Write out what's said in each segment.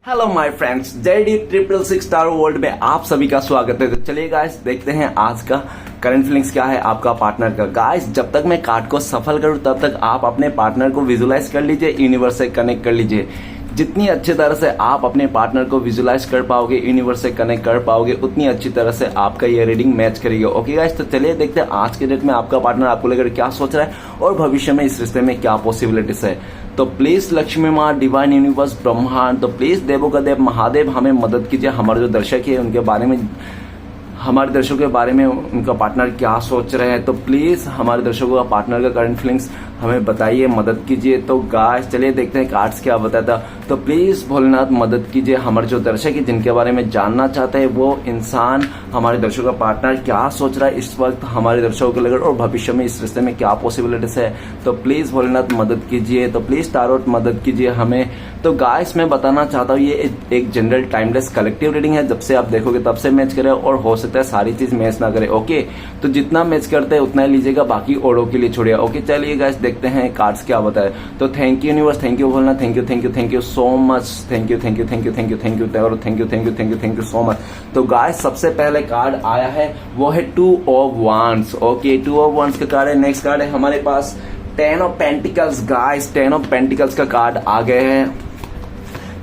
Hello my friends, JD 666 star world में आप सभी का स्वागत है। तो चलिए गाइस देखते हैं आज का करंट फीलिंग्स क्या है आपका पार्टनर का। गाइस जब तक मैं कार्ड को सफल करूं तब तक आप अपने पार्टनर को विजुलाइज कर लीजिए, यूनिवर्स से कनेक्ट कर लीजिए। जितनी अच्छी तरह से आप अपने पार्टनर को विजुलाइज कर पाओगे, यूनिवर्स से कनेक्ट कर पाओगे, उतनी अच्छी तरह से आपका ये रीडिंग मैच करेगी। ओके गाइस, तो चलिए देखते हैं आज के डेट में आपका पार्टनर आपको लेकर क्या सोच रहा है और भविष्य में इस रिश्ते में क्या पॉसिबिलिटीज है। तो प्लीज लक्ष्मी माँ, डिवाइन यूनिवर्स, ब्रह्मांड, तो प्लीज देवों का देव महादेव हमें मदद कीजिए। हमारे जो दर्शक है उनके बारे में, हमारे दर्शकों के बारे में उनका पार्टनर क्या सोच रहे हैं, तो प्लीज हमारे दर्शकों का पार्टनर का करंट फीलिंग्स हमें बताइए, मदद कीजिए। तो गाइस चलिए देखते हैं कार्ड्स क्या बताता। तो प्लीज भोलेनाथ मदद कीजिए। हमारे जो दर्शक है जिनके बारे में जानना चाहते हैं वो इंसान, हमारे दर्शकों का पार्टनर क्या सोच रहा है इस वक्त हमारे दर्शकों को लेकर और भविष्य में इस रिश्ते में क्या पॉसिबिलिटीज है। तो प्लीज भोलेनाथ मदद कीजिए। तो प्लीज टारोट मदद कीजिए हमें। तो गाइस मैं बताना चाहता हूँ ये एक जनरल टाइमलेस कलेक्टिव रीडिंग है। जब से आप देखोगे तब से मैच करे और हो सकता है सारी चीज मैच ना करे। ओके, तो जितना मैच करते हैं उतना ही लीजिएगा, बाकी औरों के लिए छोड़िए। ओके चलिए गाइस देखते हैं कार्ड्स क्या बताए। तो thank you universe, thank you Bholenath, thank you so much, thank you so much. तो गाइस सबसे पहले कार्ड आया है वो है 2 of wands. Okay, 2 of wands का कार्ड है। नेक्स्ट कार्ड है हमारे पास 10 of pentacles. Guys 10 of pentacles का कार्ड आ गए हैं।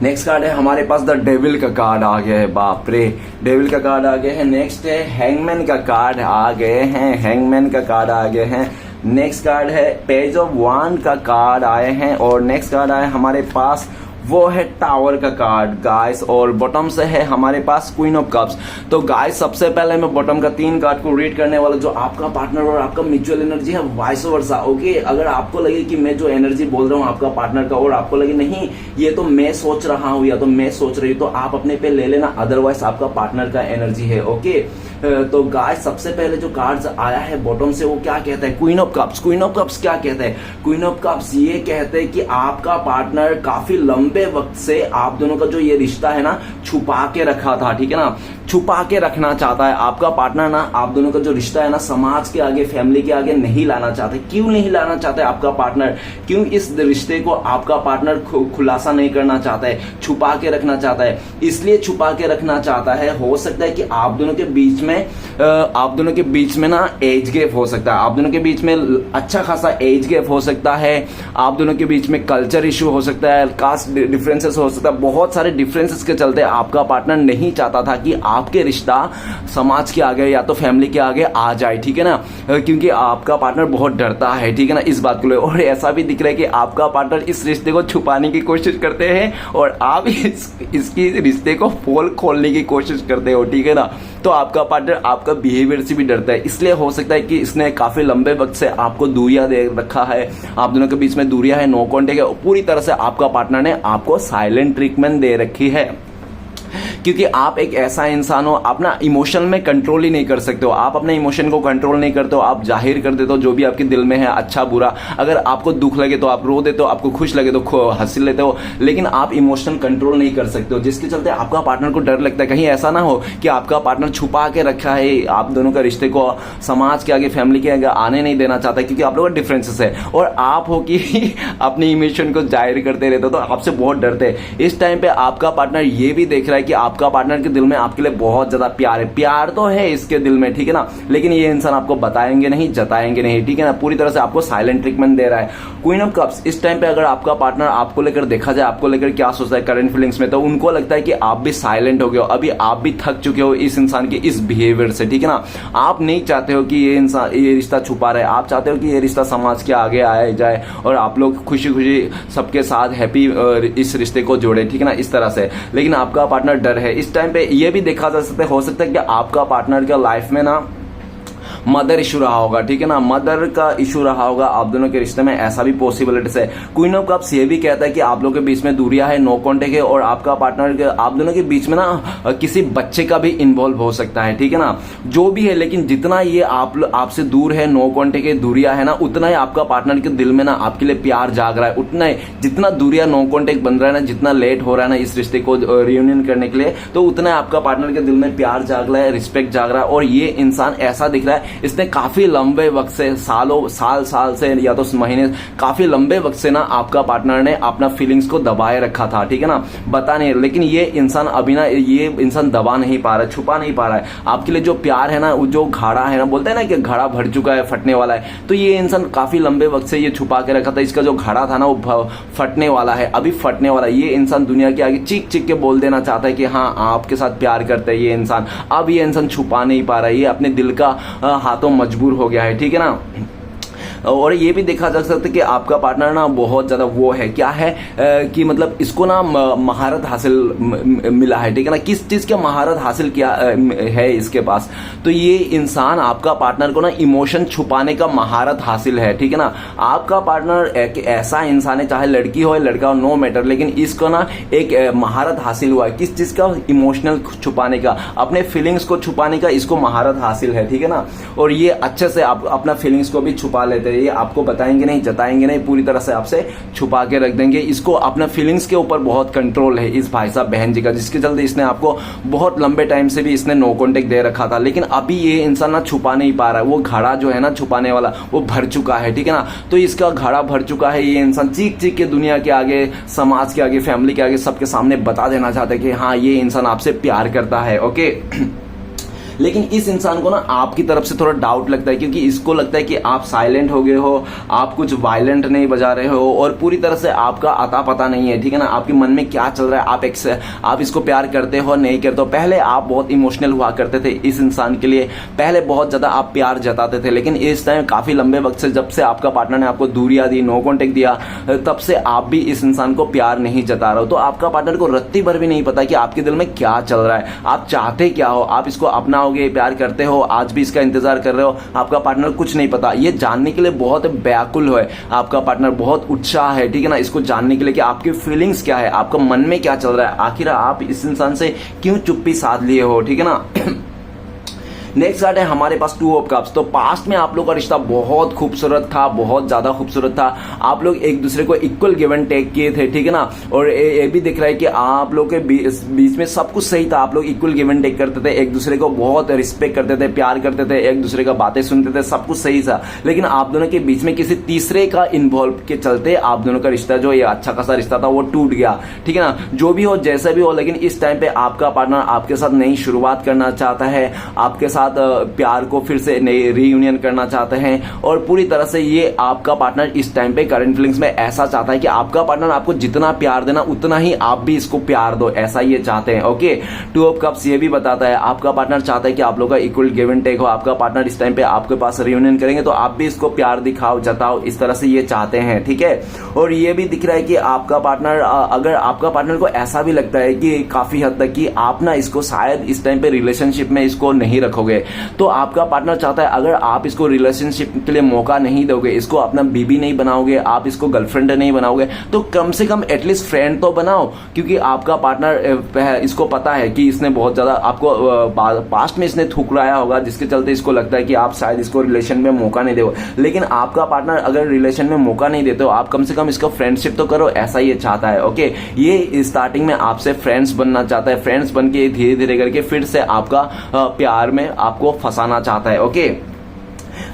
नेक्स्ट कार्ड है हमारे पास द डेविल का कार्ड आ गया है। बाप रे, डेविल का कार्ड आ गया है। नेक्स्ट है हैंगमैन का कार्ड आ गए हैं। हैंगमैन का कार्ड आ गए हैं। नेक्स्ट कार्ड है पेज ऑफ वांड का कार्ड आए हैं। और नेक्स्ट कार्ड आया हमारे पास वो है टावर का कार्ड गाइस। और बॉटम से है हमारे पास क्वीन ऑफ कप्स। तो गाइस सबसे पहले मैं बॉटम का 3 कार्ड को रीड करने वाला, जो आपका पार्टनर और आपका म्यूचुअल एनर्जी है, वाइस वर्सा। ओके, अगर आपको लगे कि मैं जो एनर्जी बोल रहा हूँ आपका पार्टनर का और आपको लगे नहीं ये तो मैं सोच रहा हूँ या तो मैं सोच रही हूँ, तो आप अपने पे ले लेना, अदरवाइज आपका पार्टनर का एनर्जी है। ओके, तो गाइस सबसे पहले जो कार्ड्स आया है बॉटम से वो क्या कहता है, queen of cups. Queen of cups क्या कहता है? क्वीन ऑफ कप्स ये कहते हैं कि आपका पार्टनर काफी लंबे वक्त से आप दोनों का जो ये रिश्ता है ना छुपा के रखा था, ठीक है ना, छुपा के रखना चाहता है आपका पार्टनर ना। आप दोनों का जो रिश्ता है ना समाज के आगे, फैमिली के आगे नहीं लाना चाहते। क्यों नहीं लाना चाहते आपका पार्टनर? क्यों इस रिश्ते को आपका पार्टनर खुलासा नहीं करना चाहता है, छुपा के रखना चाहता है? इसलिए छुपा के रखना चाहता है, हो सकता है कि आप दोनों के बीच में ना एज गैप हो सकता है, आप दोनों के बीच में अच्छा खासा एज गैप हो सकता है, आप दोनों के बीच में कल्चर इश्यू हो सकता है, कास्ट डिफरेंसेस हो सकता है। बहुत सारे डिफरेंसेस के चलते आपका पार्टनर नहीं चाहता था कि आपके रिश्ता समाज के आगे या तो फैमिली के आगे आ जाए, ठीक है ना, क्योंकि आपका पार्टनर बहुत डरता है, ठीक है ना, इस बात को ले। और ऐसा भी दिख रहा है कि आपका पार्टनर इस रिश्ते को छुपाने की कोशिश करते हैं और आप इसकी रिश्ते को पोल खोलने की कोशिश करते हो, ठीक है ना। तो आपका पार्टनर आपका बिहेवियर से भी डरता है, इसलिए हो सकता है कि इसने काफी लंबे वक्त से आपको दूरियां दे रखा है, आप दोनों के बीच में दूरियां है, नो कॉन्टेक्ट है। पूरी तरह से आपका पार्टनर ने आपको साइलेंट ट्रीटमेंट दे रखी है, क्योंकि आप एक ऐसा इंसान हो, आप ना इमोशन में कंट्रोल ही नहीं कर सकते हो। आप अपने इमोशन को कंट्रोल नहीं करते हो, आप जाहिर कर देते हो जो भी आपके दिल में है, अच्छा बुरा। अगर आपको दुख लगे तो आप रो देते हो, आपको खुश लगे तो हंस लेते हो, लेकिन आप इमोशन कंट्रोल नहीं कर सकते हो, जिसके चलते आपका पार्टनर को डर लगता है कहीं ऐसा ना हो कि आपका पार्टनर छुपा के रखा है, आप दोनों का रिश्ते को समाज के आगे, फैमिली के आगे आने नहीं देना चाहता, क्योंकि आप लोगों का डिफरेंसेस है और आप हो कि अपने इमोशन को जाहिर करते रहते हो, तो आपसे बहुत डरते हैं। इस टाइम पे आपका पार्टनर ये भी देख रहा है कि आपका पार्टनर के दिल में आपके लिए बहुत ज्यादा प्यार है, प्यार तो है इसके दिल में, ठीक है ना, लेकिन ये इंसान आपको बताएंगे नहीं, जताएंगे नहीं, ठीक है ना, पूरी तरह से आपको साइलेंट ट्रीटमेंट दे रहा है। क्वीन ऑफ कप्स, इस टाइम पे अगर आपका पार्टनर आपको लेकर देखा जाए, आपको लेकर क्या सोचता है करंट फीलिंग्स में, तो उनको लगता है कि आप भी साइलेंट हो गए हो, अभी आप भी थक चुके हो इस इंसान के इस बिहेवियर से, ठीक है ना। आप नहीं चाहते हो कि ये इंसान ये रिश्ता छुपा रहे, आप चाहते हो कि ये रिश्ता समाज के आगे आया जाए और आप लोग खुशी खुशी सबके साथ हैप्पी इस रिश्ते को जोड़े, ठीक है ना, इस तरह से। लेकिन आपका पार्टनर डर है। इस टाइम पे ये भी देखा जा सकता है, हो सकता है कि आपका पार्टनर का लाइफ में ना मदर इशू रहा होगा, ठीक है ना, मदर का इशू रहा होगा आप दोनों के रिश्ते में, ऐसा भी पॉसिबिलिटीज है। क्वीन ऑफ कप्स ये भी कहता है कि आप लोगों के बीच में दूरियां है, नो कॉन्टेक्ट है और आपका पार्टनर के, आप दोनों के बीच में ना किसी बच्चे का भी इन्वॉल्व हो सकता है, ठीक है ना, जो भी है। लेकिन जितना ये आपसे दूर है, नो कॉन्टेक्ट है, दूरियां है ना, उतना ही आपका पार्टनर के दिल में ना आपके लिए प्यार जाग रहा है, उतना ही जितना दूरियां, नो कॉन्टेक्ट बन रहा है ना, जितना लेट हो रहा है ना इस रिश्ते को रियूनियन करने के लिए, तो उतना आपका पार्टनर के दिल में प्यार जाग रहा है, रिस्पेक्ट जाग रहा है। और ये इंसान ऐसा दिख रहा है इसने काफी लंबे वक्त से, साल से या तो महीने, काफी लंबे वक्त से ना आपका पार्टनर ने अपना फीलिंग्स को दबाए रखा था, ठीक है ना, बता नहीं, लेकिन ये इंसान अभी ना, ये इंसान दबा नहीं पा रहा है, छुपा नहीं पा रहा है आपके लिए जो प्यार है ना, जो घड़ा है ना, बोलते हैं ना कि घड़ा भर चुका है, फटने वाला है, तो ये इंसान काफी लंबे वक्त से ये छुपा के रखा था, इसका जो घड़ा था ना वो फटने वाला है, अभी फटने वाला है। ये इंसान दुनिया के आगे चीख चीख के बोल देना चाहता है कि हाँ आपके साथ प्यार करता है ये इंसान, अब ये इंसान छुपा नहीं पा रहा है, ये अपने दिल का हाथों मजबूर हो गया है, ठीक है ना। और ये भी देखा जा सकता है कि आपका पार्टनर ना बहुत ज्यादा वो है, क्या है कि मतलब इसको ना महारत हासिल मिला है, ठीक है ना, किस चीज का महारत हासिल किया है इसके पास, तो ये इंसान आपका पार्टनर को ना इमोशन छुपाने का महारत हासिल है, ठीक है ना। आपका पार्टनर एक ऐसा इंसान है, चाहे लड़की हो या लड़का हो, नो मैटर, लेकिन इसको ना एक महारत हासिल हुआ है, किस चीज का, इमोशनल छुपाने का, अपने फीलिंग्स को छुपाने का इसको महारत हासिल है, ठीक है ना। और ये अच्छे से आप अपना फीलिंग्स को भी छुपा लेते हैं, ये आपको बताएंगे नहीं, जताएंगे नहीं, पूरी तरह से आपसे छुपा के रख देंगे। इसको अपना फीलिंग्स के ऊपर बहुत कंट्रोल है इस भाई साहब बहन जी का, जिसके चलते इसने आपको बहुत लंबे टाइम से भी इसने नो कॉन्टेक्ट दे रखा था, लेकिन अभी ये इंसान ना छुपा नहीं पा रहा है, वो घड़ा जो है ना छुपाने वाला वो भर चुका है, ठीक है ना। तो इसका घड़ा भर चुका है, ये इंसान चीख चीख के दुनिया के आगे, समाज के आगे, फैमिली के आगे, सबके सामने बता देना चाहता है कि हाँ ये इंसान आपसे प्यार करता है, ओके। लेकिन इस इंसान को ना आपकी तरफ से थोड़ा डाउट लगता है, क्योंकि इसको लगता है कि आप साइलेंट हो गए हो, आप कुछ वायलेंट नहीं बजा रहे हो, और पूरी तरह से आपका अता पता नहीं है, ठीक है ना, आपके मन में क्या चल रहा है, आप इसको प्यार करते हो नहीं करते हो। पहले आप बहुत इमोशनल हुआ करते थे इस इंसान के लिए, पहले बहुत ज्यादा आप प्यार जताते थे, लेकिन इस टाइम काफी लंबे वक्त से, जब से आपका पार्टनर ने आपको दूरियां दी, नो कॉन्टेक्ट दिया, तब से आप भी इस इंसान को प्यार नहीं जता रहे हो। तो आपका पार्टनर को रत्ती भर भी नहीं पता कि आपके दिल में क्या चल रहा है, आप चाहते क्या हो, आप इसको अपना प्यार करते हो, आज भी इसका इंतजार कर रहे हो, आपका पार्टनर कुछ नहीं पता। ये जानने के लिए बहुत व्याकुल है आपका पार्टनर, बहुत उत्साह है, ठीक है ना, इसको जानने के लिए कि आपकी फीलिंग्स क्या है, आपका मन में क्या चल रहा है, आखिर आप इस इंसान से क्यों चुप्पी साध लिए हो, ठीक है ना। नेक्स्ट कार्ड है हमारे पास 2 ऑफ कप्स। तो पास्ट में आप लोग का रिश्ता बहुत खूबसूरत था, बहुत ज्यादा खूबसूरत था, आप लोग एक दूसरे को इक्वल गिव एंड टेक किए थे, ठीक है ना। और ये भी दिख रहा है कि आप लोग के बीच में सब कुछ सही था, आप लोग इक्वल गिव एंड टेक करते थे, एक दूसरे को बहुत रिस्पेक्ट करते थे, प्यार करते थे, एक दूसरे का बातें सुनते थे, सब कुछ सही था। लेकिन आप दोनों के बीच में किसी तीसरे का इन्वॉल्व के चलते आप दोनों का रिश्ता, जो ये अच्छा खासा रिश्ता था, वो टूट गया, ठीक है ना। जो भी हो, जैसे भी हो, लेकिन इस टाइम पे आपका पार्टनर आपके साथ नई शुरुआत करना चाहता है, आपके साथ प्यार को फिर से रीयूनियन करना चाहते हैं, और पूरी तरह से ये आपका पार्टनर इस टाइम पे करंट फीलिंग्स में ऐसा चाहता है कि आपका पार्टनर आपको जितना प्यार देना उतना ही आप भी इसको प्यार दो, ऐसा ये चाहते हैं, ओके। 2 ऑफ कप्स ये भी बताता है आपका पार्टनर चाहता है कि आप लोग का इक्वल गिव एंड टेक हो, आपका पार्टनर इस टाइम पे आपके पास रीयूनियन करेंगे तो आप भी इसको प्यार दिखाओ, जताओ, इस तरह से ये चाहते हैं, ठीक है। और ये भी दिख रहा है कि आपका पार्टनर, अगर आपका पार्टनर को ऐसा भी लगता है कि काफी हद तक कि आप ना इसको शायद इस टाइम पे रिलेशनशिप में इसको नहीं रखोगे, तो आपका पार्टनर चाहता है अगर आप इसको रिलेशनशिप के लिए मौका नहीं दोगे, इसको अपना बीबी नहीं बनाओगे, आप इसको गर्लफ्रेंड नहीं बनाओगे, तो कम से कम एटलीस्ट फ्रेंड तो बनाओ, क्योंकि आपका पार्टनर, इसको पता है कि इसने बहुत ज्यादा आपको पास्ट में इसने ठुकराया होगा, जिसके चलते इसको लगता है कि आप शायद इसको रिलेशन में मौका नहीं दो। लेकिन आपका पार्टनर अगर रिलेशन में मौका नहीं देते हो, आप कम से कम इसका फ्रेंडशिप तो करो, ऐसा ये चाहता है, ओके। ये स्टार्टिंग में आपसे फ्रेंड्स बनना चाहता है, फ्रेंड्स बन के धीरे धीरे करके फिर से आपका प्यार में आपको फंसाना चाहता है, ओके।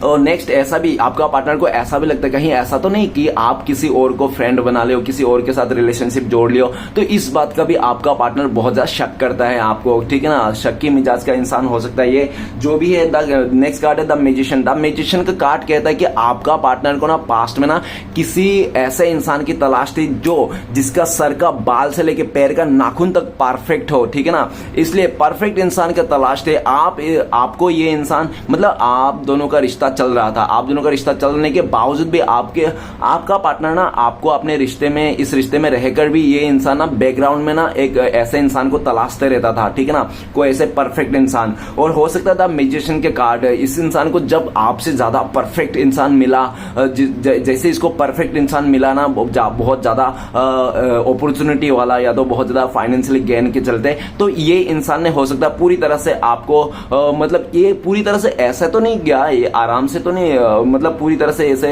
और नेक्स्ट, ऐसा भी आपका पार्टनर को ऐसा भी लगता है कहीं ऐसा तो नहीं कि आप किसी और को फ्रेंड बना ले हो, किसी और के साथ रिलेशनशिप जोड़ लियो, तो इस बात का भी आपका पार्टनर बहुत ज्यादा शक करता है आपको, ठीक है ना। शक्की मिजाज का इंसान हो सकता है ये, जो भी है। नेक्स्ट कार्ड है द मैजिशियन। द मैजिशियन का कार्ड कहता है कि आपका पार्टनर को ना पास्ट में ना किसी ऐसे इंसान की तलाश थी जो जिसका सर का बाल से लेके पैर का नाखून तक परफेक्ट हो, ठीक है ना। इसलिए परफेक्ट इंसान का तलाश थे आपको ये इंसान, मतलब आप दोनों का रिश्ता चल रहा था, आप दोनों का रिश्ता चलने के बावजूद भी आपका पार्टनर ना आपको अपने रिश्ते में, इस रिश्ते में रहकर भी ये इंसान ना बैकग्राउंड में ना एक ऐसे इंसान को तलाशते रहता था, ठीक है ना, कोई ऐसे परफेक्ट इंसान। और हो सकता था मैजिशियन के कार्ड, इस इंसान को जब आपसे ज्यादा परफेक्ट इंसान मिला, जैसे इसको परफेक्ट इंसान मिला ना, बहुत ज्यादा अपॉर्चुनिटी वाला या तो बहुत ज्यादा फाइनेंशियली गेन के चलते, तो ये इंसान ने हो सकता पूरी तरह से आपको मतलब ये पूरी तरह से ऐसा तो नहीं गया, ये आराम आराम से तो नहीं मतलब पूरी तरह से ऐसे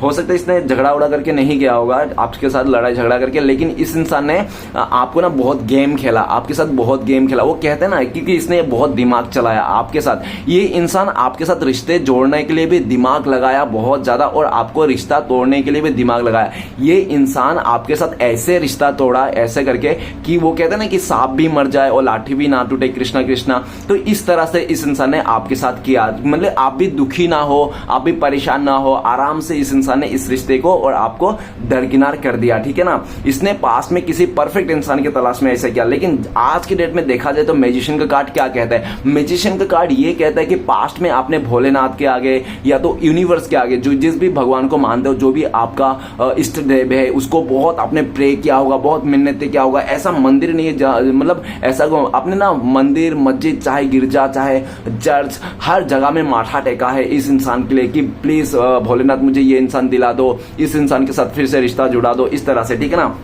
हो सकता है इसने झगड़ा उड़ा करके नहीं गया होगा आपके साथ, लड़ाई झगड़ा करके, लेकिन इस इंसान ने आपको ना बहुत गेम खेला, आपके साथ बहुत गेम खेला। वो कहते हैं ना, क्योंकि इसने बहुत दिमाग चलाया आपके साथ। ये इंसान आपके साथ रिश्ते जोड़ने के लिए भी दिमाग लगाया बहुत ज्यादा, और आपको रिश्ता तोड़ने के लिए भी दिमाग लगाया। ये इंसान आपके साथ ऐसे रिश्ता तोड़ा ऐसे करके कि वो कहते हैं ना कि सांप भी मर जाए और लाठी भी ना टूटे, कृष्णा कृष्णा। तो इस तरह से इस इंसान ने आपके साथ किया, मतलब आप भी दुखी ना हो, आप भी परेशान ना हो, आराम से इस इंसान ने इस रिश्ते को और आपको दरकिनार कर दिया, ठीक है ना। इसने पास्ट में किसी परफेक्ट इंसान की तलाश में ऐसा किया, लेकिन आज की डेट में देखा जाए तो मैजिशियन का कार्ड क्या कहता है? मैजिशियन का कार्ड ये कहता है कि पास्ट में आपने भोलेनाथ के आगे या तो यूनिवर्स के आगे, जो जिस भी भगवान को मानते हो, जो भी आपका इष्ट देव है, उसको बहुत आपने प्रे किया होगा, बहुत मिन्नतें किया होगा। ऐसा मंदिर नहीं है, मतलब ऐसा आपने ना मंदिर, मस्जिद, चाहे गिरजा, चाहे चर्च, हर जगह में माथा टेका है इस इंसान के लिए कि प्लीज भोलेनाथ मुझे ये इंसान दिला दो, इस इंसान के साथ फिर से रिश्ता जुड़ा दो, इस तरह से, ठीक है ना।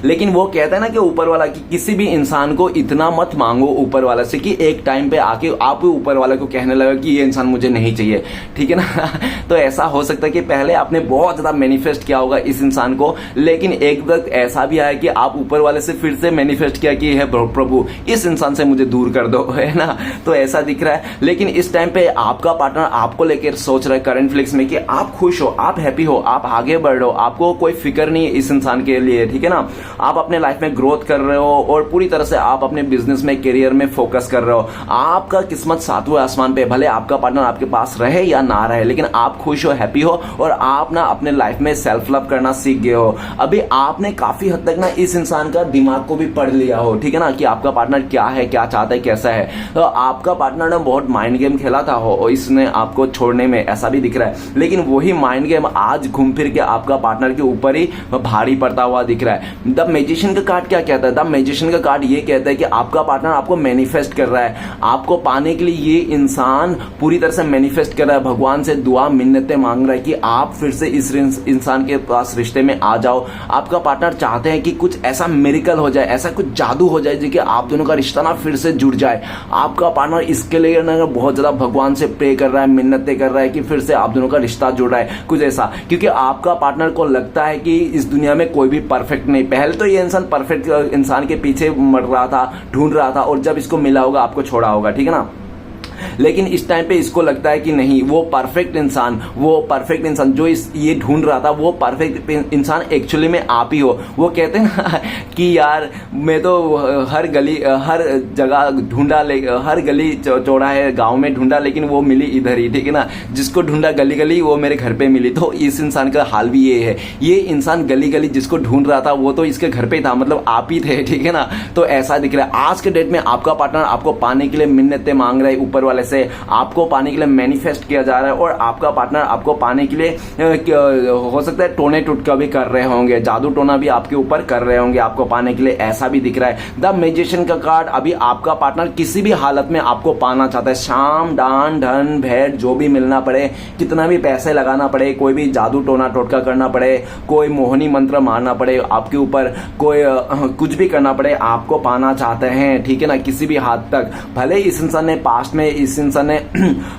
लेकिन वो कहता है ना कि ऊपर वाला कि किसी भी इंसान को इतना मत मांगो ऊपर वाला से कि एक टाइम पे आके आप ऊपर वाले को कहने लगे कि ये इंसान मुझे नहीं चाहिए, ठीक है ना। तो ऐसा हो सकता है कि पहले आपने बहुत ज्यादा मैनिफेस्ट किया होगा इस इंसान को, लेकिन एक वक्त ऐसा भी आया कि आप ऊपर वाले से फिर से मैनिफेस्ट किया कि हे प्रभु इस इंसान से मुझे दूर कर दो, है ना। तो ऐसा दिख रहा है। लेकिन इस टाइम पे आपका पार्टनर आपको लेकर सोच रहा है करंट फ्लिक्स में कि आप खुश हो, आप हैप्पी हो, आप आगे बढ़ रहे हो, आपको कोई फिक्र नहीं है इस इंसान के लिए, ठीक है ना। आप अपने लाइफ में ग्रोथ कर रहे हो और पूरी तरह से आप अपने बिजनेस में, करियर में फोकस कर रहे हो। आपका किस्मत सातवें आसमान पे, भले आपका पार्टनर आपके पास रहे या ना रहे, लेकिन आप खुश हो, हैप्पी हो, और आप ना अपने लाइफ में सेल्फ लव करना सीख गए हो। अभी आपने काफी हद तक ना इस इंसान का दिमाग को भी पढ़ लिया हो, ठीक है ना, कि आपका पार्टनर क्या है, क्या चाहता है, कैसा है। तो आपका पार्टनर ने बहुत माइंड गेम खेला था हो और इसने आपको छोड़ने में, ऐसा भी दिख रहा है। लेकिन वही माइंड गेम आज घूम फिर के आपका पार्टनर के ऊपर ही भारी पड़ता हुआ दिख रहा है। द मैजिशियन का कार्ड क्या कहता है? द मैजिशियन का कार्ड ये कहता है कि आपका पार्टनर आपको मैनिफेस्ट कर रहा है, आपको पाने के लिए ये इंसान पूरी तरह से मैनिफेस्ट कर रहा है, भगवान से दुआ मिन्नतें मांग रहा है कि आप फिर से इस इंसान के पास रिश्ते में आ जाओ। आपका पार्टनर चाहते हैं कि कुछ ऐसा मिरेकल हो जाए, ऐसा कुछ जादू हो जाए कि आप दोनों का रिश्ता ना फिर से जुड़ जाए। आपका पार्टनर इसके लिए ना बहुत ज्यादा भगवान से प्रे कर रहा है, मिन्नतें कर रहा है कि फिर से आप दोनों का रिश्ता जुड़ रहा है, कुछ ऐसा। क्योंकि आपका पार्टनर को लगता है कि इस दुनिया में कोई भी परफेक्ट नहीं। पहले तो ये इंसान परफेक्ट इंसान के पीछे मर रहा था, ढूंढ रहा था, और जब इसको मिला होगा आपको छोड़ा होगा, ठीक है ना। लेकिन इस टाइम पे इसको लगता है कि नहीं, वो परफेक्ट इंसान जो ये ढूंढ रहा था, वो परफेक्ट इंसान एक्चुअली में आप ही हो। वो कहते हैं ना कि यार मैं तो हर गली, हर जगह ढूंढा, हर गली चौड़ा है गांव में ढूंढा, लेकिन वो मिली इधर ही, ठीक है ना। जिसको ढूंढा गली गली, वो मेरे घर पे मिली। तो इस इंसान का हाल भी ये है। ये इंसान गली गली जिसको ढूंढ रहा था, वो तो इसके घर पे था, मतलब आप ही थे, ठीक है ना। तो ऐसा दिख रहा है आज के डेट में आपका पार्टनर आपको पाने के लिए मिन्नतें मांग रहा है ऊपर वाले से, आपको पाने के लिए मैनिफेस्ट किया जा रहा है, और आपका पार्टनर आपको पाने के लिए हो सकता है टोने टुटका भी कर रहे होंगे, जादू टोना भी आपके ऊपर कर रहे होंगे आपको पाने के लिए, ऐसा भी दिख रहा है। द मैजिशियन का कार्ड, अभी आपका पार्टनर किसी भी हालत में आपको पाना चाहता है। शाम, दान, धन, भेंट जो भी मिलना पड़े, कितना भी पैसे लगाना पड़े, कोई भी जादू टोना टोटका करना पड़े, कोई मोहनी मंत्र मारना पड़े आपके ऊपर, कोई कुछ भी करना पड़े, आपको पाना चाहते हैं, ठीक है ना, किसी भी हाथ तक। भले इस इंसान ने पास्ट में इस इंसान ने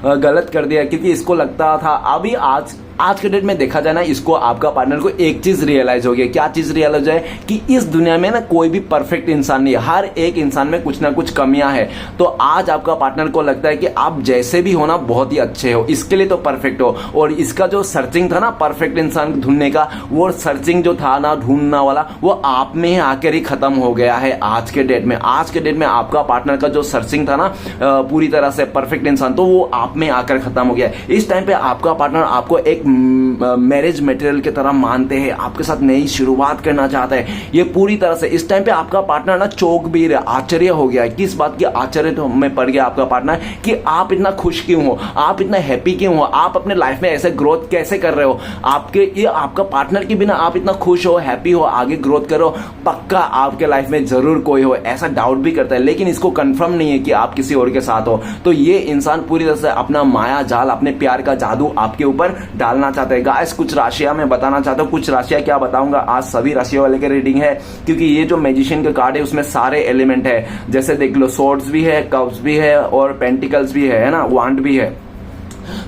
गलत कर दिया, क्योंकि इसको लगता था, अभी आज के डेट में देखा जाए ना, इसको आपका पार्टनर को एक चीज रियलाइज हो गया। क्या चीज रियलाइज है? कि इस दुनिया में ना कोई भी परफेक्ट इंसान नहीं है, हर एक इंसान में कुछ ना कुछ कमियां है। तो आज आपका पार्टनर को लगता है कि आप जैसे भी हो ना बहुत ही अच्छे हो, इसके लिए तो परफेक्ट हो। और इसका जो सर्चिंग था ना परफेक्ट इंसान ढूंढने का, वो सर्चिंग जो था ना ढूंढना वाला, वो आप में आकर ही खत्म हो गया है आज के डेट में। आज के डेट में आपका पार्टनर का जो सर्चिंग था ना पूरी तरह से परफेक्ट इंसान, तो वो आप में आकर खत्म हो गया है। इस टाइम पे आपका पार्टनर आपको एक मैरिज मटेरियल की तरह मानते हैं, आपके साथ नई शुरुआत करना चाहता है। ये पूरी तरह से इस टाइम पे आपका पार्टनर ना चौंक भी रहा, आश्चर्य हो गया है। किस बात की आश्चर्य तो में पड़ गया आपका पार्टनर कि आप इतना खुश क्यों हो, आप इतना हैप्पी क्यों हो, आप अपने लाइफ में ऐसे ग्रोथ कैसे कर रहे हो। ये आपका पार्टनर के बिना आप इतना खुश हो, हैप्पी हो, आगे ग्रोथ करो, पक्का आपके लाइफ में जरूर कोई हो, ऐसा डाउट भी करता है। लेकिन इसको कंफर्म नहीं है कि आप किसी और के साथ हो। तो ये इंसान पूरी तरह से अपना माया जाल, अपने प्यार का जादू आपके ऊपर डालना चाहता है। गाइस कुछ राशियां मैं बताना चाहता हूं, कुछ राशियां क्या बताऊंगा आज, सभी राशियों वाले की रीडिंग है, क्योंकि ये जो मैजिशियन का कार्ड है उसमें सारे एलिमेंट है। जैसे देख लो, सोर्ड्स भी है, कप्स भी है, और पेंटिकल्स भी है ना, वांड भी है।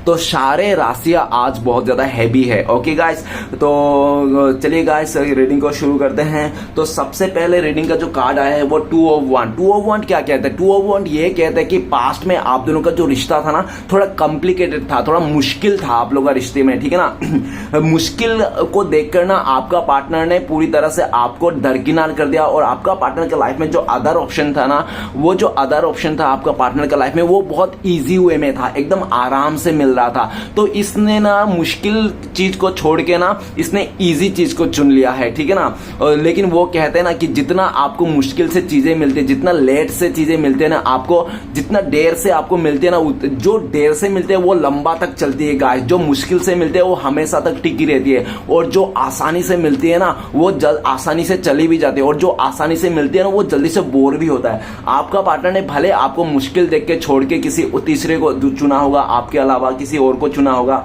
तो सारे राशियां आज बहुत ज्यादा हैवी है। ओके गाइस, तो चलिए गाइस रीडिंग को शुरू करते हैं। तो सबसे पहले रीडिंग का जो कार्ड आया है वो 2 ऑफ वंड। 2 ऑफ वंड क्या कहता है? 2 ऑफ वंड ये कहता है कि पास्ट में आप दोनों का जो रिश्ता था ना, थोड़ा कॉम्प्लिकेटेड था, थोड़ा मुश्किल था आप लोगों का रिश्ते में, ठीक है ना। मुश्किल को देखकर ना आपका पार्टनर ने पूरी तरह से आपको दरकिनार कर दिया, और आपका पार्टनर के लाइफ में जो अदर ऑप्शन था ना, वो जो अदर ऑप्शन था आपका पार्टनर के लाइफ में, वो बहुत इजी वे में था, एकदम आराम से मिल रहा था। तो इसने ना मुश्किल चीज को छोड़ के ना इसने इजी चीज को चुन लिया है, ठीक है ना। लेकिन वो कहते हैं ना कि जितना आपको मुश्किल से चीजें मिलती है, जितना लेट से चीजें मिलती है ना आपको, जितना देर से आपको मिलती है ना, जो देर से मिलते हैं वो लंबा तक चलती है गाइस। जो मुश्किल से मिलते हैं वो हमेशा तक टिकी रहती है, और जो आसानी से मिलती है ना वो आसानी से चली भी जाती है, और जो आसानी से मिलती है ना वो जल्दी से बोर भी होता है। आपका पार्टनर ने भले आपको मुश्किल देख के छोड़ के किसी तीसरे को चुना होगा, आपके अलावा किसी और को चुना होगा,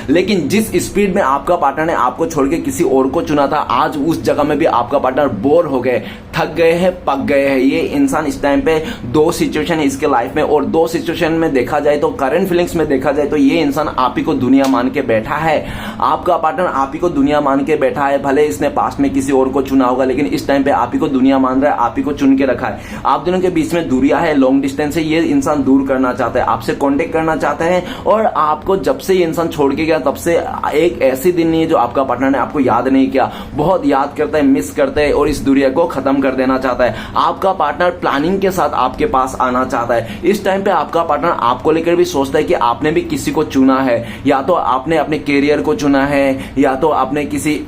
लेकिन जिस स्पीड में आपका पार्टनर ने आपको छोड़ के किसी और को चुना था, आज उस जगह में भी आपका पार्टनर बोर हो गए, थक गए हैं, पक गए हैं। ये इंसान इस टाइम पे 2 सिचुएशन है इसके लाइफ में, और 2 सिचुएशन में देखा जाए तो करंट फीलिंग्स में देखा जाए तो ये इंसान आप ही को दुनिया मान के बैठा है। आपका पार्टनर आप ही को दुनिया मान के बैठा है। भले इसने पास्ट में किसी और को चुना होगा, लेकिन इस टाइम पे आप ही को दुनिया मान रहा है, आप ही को चुन के रखा है। आप दोनों के बीच में दूरियां है, लॉन्ग डिस्टेंस है, ये इंसान दूर करना चाहता है, आपसे कॉन्टेक्ट करना चाहता है। और आपको जब से ये इंसान छोड़ के गया तब से एक ऐसी दिन नहीं है जो आपका पार्टनर ने आपको याद नहीं किया। बहुत याद करता है, मिस करता है, और इस दुनिया को खत्म कर देना चाहता है। आपका पार्टनर प्लानिंग के साथ आपके पास आना चाहता है। इस टाइम पे आपका पार्टनर आपको लेकर भी सोचता है कि आपने भी किसी को चुना है, या तो आपने अपने कैरियर को चुना है, या तो आपने किसी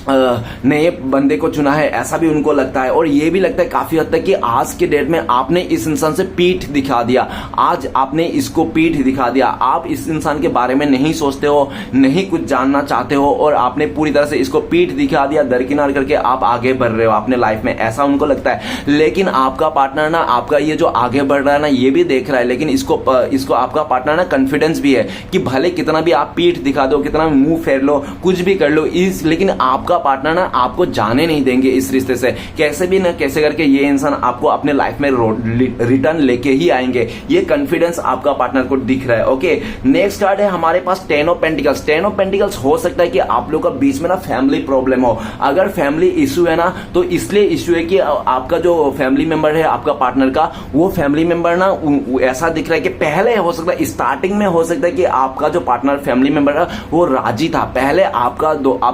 नए बंदे को चुना है, ऐसा भी उनको लगता है। और ये भी लगता है काफी हद तक कि आज के डेट में आपने इस इंसान से पीठ दिखा दिया, आज आपने इसको पीठ दिखा दिया। आप इस इंसान के बारे में नहीं सोचते हो, नहीं कुछ जानना चाहते हो, और आपने पूरी तरह से इसको पीठ दिखा दिया, दरकिनार करके आप आगे बढ़ रहे हो अपने लाइफ में, ऐसा उनको लगता है। लेकिन आपका पार्टनर ना आपका ये जो आगे बढ़ रहा है ना ये भी देख रहा है, लेकिन इसको आपका पार्टनर ना कॉन्फिडेंस भी है कि भले कितना भी आप पीठ दिखा दो, कितना मुंह फेर लो, कुछ भी कर लो, लेकिन आपका पार्टनर ना आपको जाने नहीं देंगे इस रिश्ते से। कैसे भी ना कैसे करके ये इंसान आपको अपने लाइफ में रिटर्न लेके ही आएंगे। ये कॉन्फिडेंस आपका पार्टनर को दिख रहा है। ओके, नेक्स्ट कार्ड है हमारे पास 10 ऑफ पेंटिकल्स। 10 ऑफ पेंटिकल्स हो सकता है कि आप लोग का बीच में ना फैमिली प्रॉब्लम हो। अगर फैमिली इशू है ना तो इसलिए इशू है कि आपका जो फैमिली मेंबर है आपका पार्टनर का, वो फैमिली मेंबर ना ऐसा दिख रहा है कि पहले हो सकता है स्टार्टिंग में हो सकता है कि आपका जो पार्टनर फैमिली मेंबर है वो राजी था, पहले आप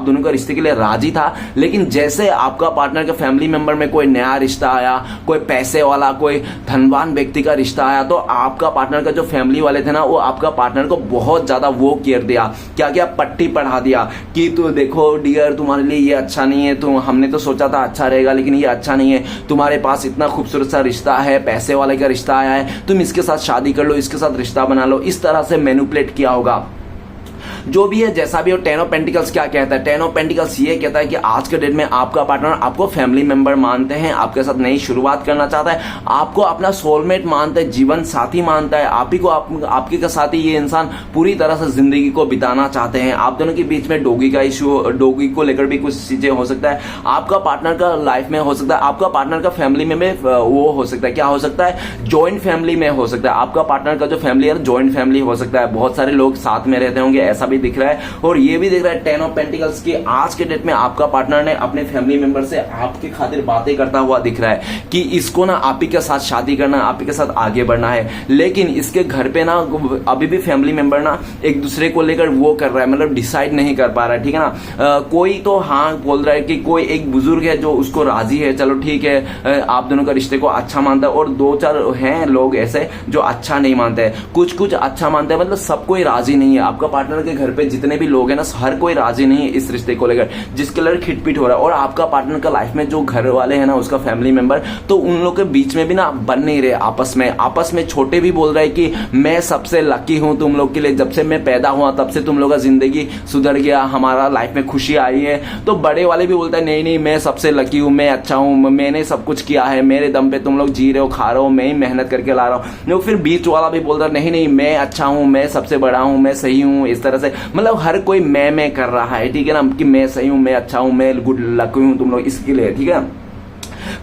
दोनों का रिश्ते के लिए राजी था। लेकिन जैसे आपका पार्टनर के फैमिली मेंबर में कोई नया रिश्ता आया, कोई पैसे वाला, कोई धनवान व्यक्ति का रिश्ता आया, तो आपका पार्टनर का जो फैमिली वाले थे ना वो आपका पार्टनर को बहुत ज्यादा वो केयर दिया, क्या क्या पट्टी पढ़ा दिया कि तू देखो डियर तुम्हारे लिए ये अच्छा नहीं है, तुम हमने तो सोचा था अच्छा रहेगा लेकिन ये अच्छा नहीं है, तुम्हारे पास इतना खूबसूरत सा रिश्ता है, पैसे वाले का रिश्ता आया है, तुम इसके साथ शादी कर लो, इसके साथ रिश्ता बना लो। इस तरह से मैनिपुलेट किया होगा। जो भी है जैसा भी हो, 10 ऑफ पेंटिकल्स क्या कहता है? 10 ऑफ पेंटिकल्स ये कहता है कि आज के डेट में आपका पार्टनर आपको फैमिली मेंबर मानते हैं, आपके साथ नई शुरुआत करना चाहता है, आपको अपना सोलमेट मानता है, जीवन साथी मानता है, आप ही को आपके के साथ ही ये इंसान पूरी तरह से जिंदगी को बिताना चाहते हैं। आप दोनों के बीच में डोगी का इशू, डोगी को लेकर भी कुछ चीजें हो सकता है, आपका पार्टनर का लाइफ में हो सकता है, आपका पार्टनर का फैमिली में वो हो सकता है, क्या हो सकता है, ज्वाइंट फैमिली में हो सकता है। आपका पार्टनर का जो फैमिली है ज्वाइंट फैमिली हो सकता है, बहुत सारे लोग साथ में रहते होंगे, ऐसा भी दिख रहा है। और ये भी दिख रहा है 10 ऑफ पेंटिकल्स की आज के डेट में आपका पार्टनर ने अपने फैमिली मेंबर से आपके खातिर बातें करता हुआ दिख रहा है कि इसको ना आप ही के साथ शादी करना है, आप ही के साथ आगे बढ़ना है। लेकिन इसके घर पे ना अभी भी फैमिली मेंबर ना एक दूसरे को लेकर वो कर रहा है, मतलब डिसाइड नहीं कर पा रहा है, ठीक है ना। कोई तो हाँ बोल रहा है कि कोई एक बुजुर्ग है जो उसको राजी है, चलो ठीक है, आप दोनों का रिश्ते को अच्छा मानता है, और 2-4 हैं लोग ऐसे जो अच्छा नहीं मानते हैं, कुछ अच्छा मानते हैं, मतलब सब कोई राजी नहीं है। आपका पार्टनर के घर पे जितने भी लोग हैं ना हर कोई राजी नहीं है इस रिश्ते को लेकर, जिसके लेकर खिटपिट हो रहा है। और आपका पार्टनर का लाइफ में जो घर वाले हैं ना उसका फैमिली मेंबर, तो उन लोग के बीच में भी ना बन नहीं रहे आपस में छोटे भी बोल रहे हैं कि मैं सबसे लकी हूं तुम लोग के लिए, जब से मैं पैदा हुआ तब से तुम लोग का जिंदगी सुधर गया, हमारा लाइफ में खुशी आई है। तो बड़े वाले भी बोलते हैं नहीं मैं सबसे लकी हूं, मैं अच्छा हूं, मैंने सब कुछ किया है, मेरे दम पे तुम लोग जी रहे हो, खा रहे हो, मैं ही मेहनत करके ला रहा हूं। फिर बीच वाला भी बोल रहा नहीं मैं अच्छा हूं, मैं सबसे बड़ा हूं, मैं सही हूं, इस तरह से मतलब हर कोई मैं कर रहा है, ठीक है ना, कि मैं सही हूं, मैं अच्छा हूं, मैं गुड लकी हूं तुम लोग इसके लिए, ठीक है।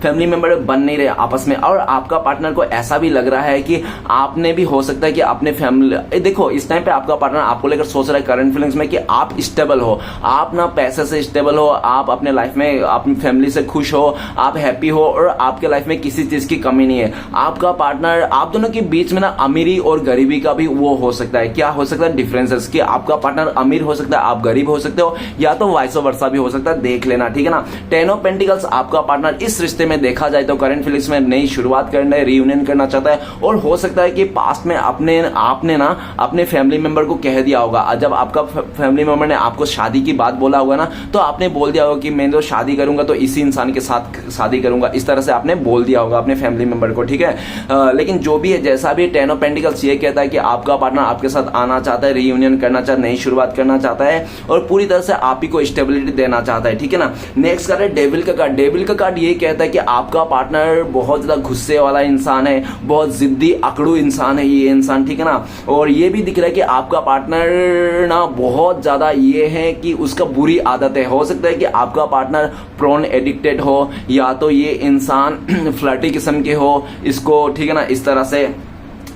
फैमिली मेंबर बन नहीं रहे आपस में, और आपका पार्टनर को ऐसा भी लग रहा है कि आपने भी हो सकता है कि अपने फैमिली, देखो इस टाइम पे आपका पार्टनर आपको लेकर सोच रहा है करंट फीलिंग्स में कि आप स्टेबल हो, आप ना पैसे से स्टेबल हो, आप अपने लाइफ में अपनी फैमिली से खुश हो, आप हैप्पी हो, और आपके लाइफ में किसी चीज की कमी नहीं है। आपका पार्टनर, आप दोनों के बीच में ना अमीरी और गरीबी का भी वो हो सकता है, क्या हो सकता है डिफरेंसेस, कि आपका पार्टनर अमीर हो सकता है, आप गरीब हो सकते हो, या तो वाइस वर्सा भी हो सकता है, देख लेना, ठीक है ना। 10 ऑफ पेंटिकल्स, आपका पार्टनर इस रिश्ते में देखा जाए तो करंट फीलिंग्स में नई शुरुआत करना है, रियूनियन करना चाहता है, और हो सकता है कि पास्ट में आपने ना अपने फैमिली मेंबर को कह दिया होगा, जब आपका फैमिली मेंबर ने आपको शादी की बात बोला होगा ना, तो आपने बोल दिया होगा कि मैं तो शादी करूंगा तो इसी इंसान के साथ शादी करूंगा, इस तरह से आपने बोल दिया होगा अपने फैमिली मेंबर को, ठीक है। लेकिन जो भी है, जैसा भी 10 ऑफ पेंटिकल्स ये कहता है कि आपका पार्टनर आपके साथ आना चाहता है, रियूनियन करना चाहता है, नई शुरुआत करना चाहता है, और पूरी तरह से आप ही को स्टेबिलिटी देना चाहता है, ठीक है ना। नेक्स्ट कार्ड है डेविल का कार्ड। डेविल का कार्ड ये कहता है कि आपका पार्टनर बहुत ज्यादा गुस्से वाला इंसान है, बहुत जिद्दी अकड़ू इंसान है ये इंसान, ठीक है ना। और ये भी दिख रहा है कि आपका पार्टनर ना बहुत ज्यादा ये है कि उसका बुरी आदत है, हो सकता है कि आपका पार्टनर प्रोन एडिक्टेड हो, या तो ये इंसान फ्लर्टी किस्म के हो इसको, ठीक है ना, इस तरह से,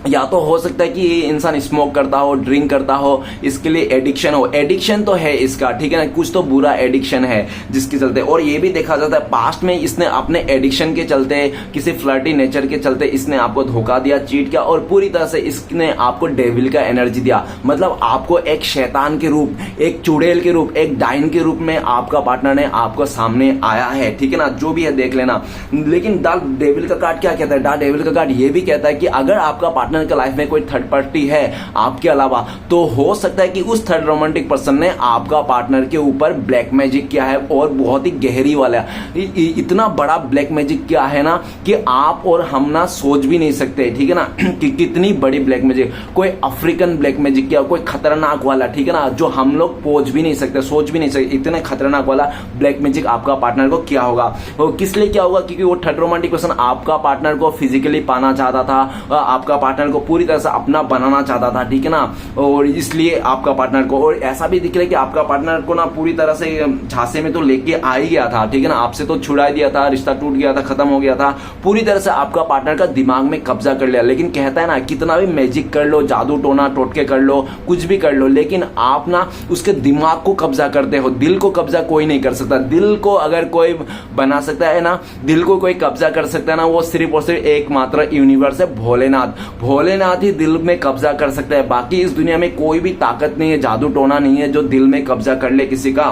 या तो हो सकता है कि ये इंसान स्मोक करता हो, ड्रिंक करता हो, इसके लिए एडिक्शन हो, एडिक्शन तो है इसका, ठीक है ना, कुछ तो बुरा एडिक्शन है जिसके चलते। और ये भी देखा जाता है पास्ट में इसने अपने एडिक्शन के चलते, किसी फ्लर्टी नेचर के चलते इसने आपको धोखा दिया, चीट किया, और पूरी तरह से इसने आपको डेविल का एनर्जी दिया, मतलब आपको एक शैतान के रूप, एक चुड़ैल के रूप, एक डाइन के रूप में आपका पार्टनर ने आपको सामने आया है, ठीक है ना, जो भी है देख लेना। लेकिन द डेविल का कार्ड क्या कहता है, द डेविल का कार्ड ये भी कहता है कि अगर आपका पार्टनर के लाइफ में कोई थर्ड पार्टी है आपके अलावा, तो हो सकता है कि उस थर्ड रोमांटिक पर्सन ने आपका पार्टनर के ऊपर ब्लैक मैजिक किया है, और बहुत ही गहरी वाला, इतना बड़ा ब्लैक मैजिक किया है ना कि आप और हम ना सोच भी नहीं सकते, ठीक है ना, कि कितनी बड़ी ब्लैक मैजिक, कोई अफ्रीकन ब्लैक मैजिक किया, कोई खतरनाक वाला, ठीक है ना, जो हम लोग पहुंच भी नहीं सकते, सोच भी नहीं सकते, इतने खतरनाक वाला ब्लैक मैजिक आपका पार्टनर को किया होगा। वो किस लिए क्या होगा, क्योंकि वो थर्ड रोमांटिक पर्सन आपका पार्टनर को फिजिकली पाना चाहता था, आपका पार्टनर को पूरी तरह से अपना बनाना चाहता था, ठीक है ना, और इसलिए आपका पार्टनर को, और ऐसा भी दिख रहा है कि आपका पार्टनर को ना पूरी तरह से झांसे में तो लेके आ ही गया था, ठीक है ना, आपसे तो छुड़ा दिया था, रिश्ता टूट गया था, खत्म हो गया था, पूरी तरह से आपका पार्टनर का दिमाग में कब्जा कर लिया। लेकिन कहता है ना, कितना भी मैजिक कर लो, जादू टोना टोटके कर लो, कुछ भी कर लो, लेकिन आप ना उसके दिमाग को कब्जा करते हो, दिल को कब्जा कोई नहीं कर सकता। दिल को अगर कोई बना सकता है ना, दिल को कोई कब्जा कर सकता है ना, वो सिर्फ और सिर्फ एकमात्र यूनिवर्स है, भोलेनाथ। भोलेनाथ ही दिल में कब्जा कर सकता है, बाकी इस दुनिया में कोई भी ताकत नहीं है, जादू टोना नहीं है जो दिल में कब्जा कर ले किसी का।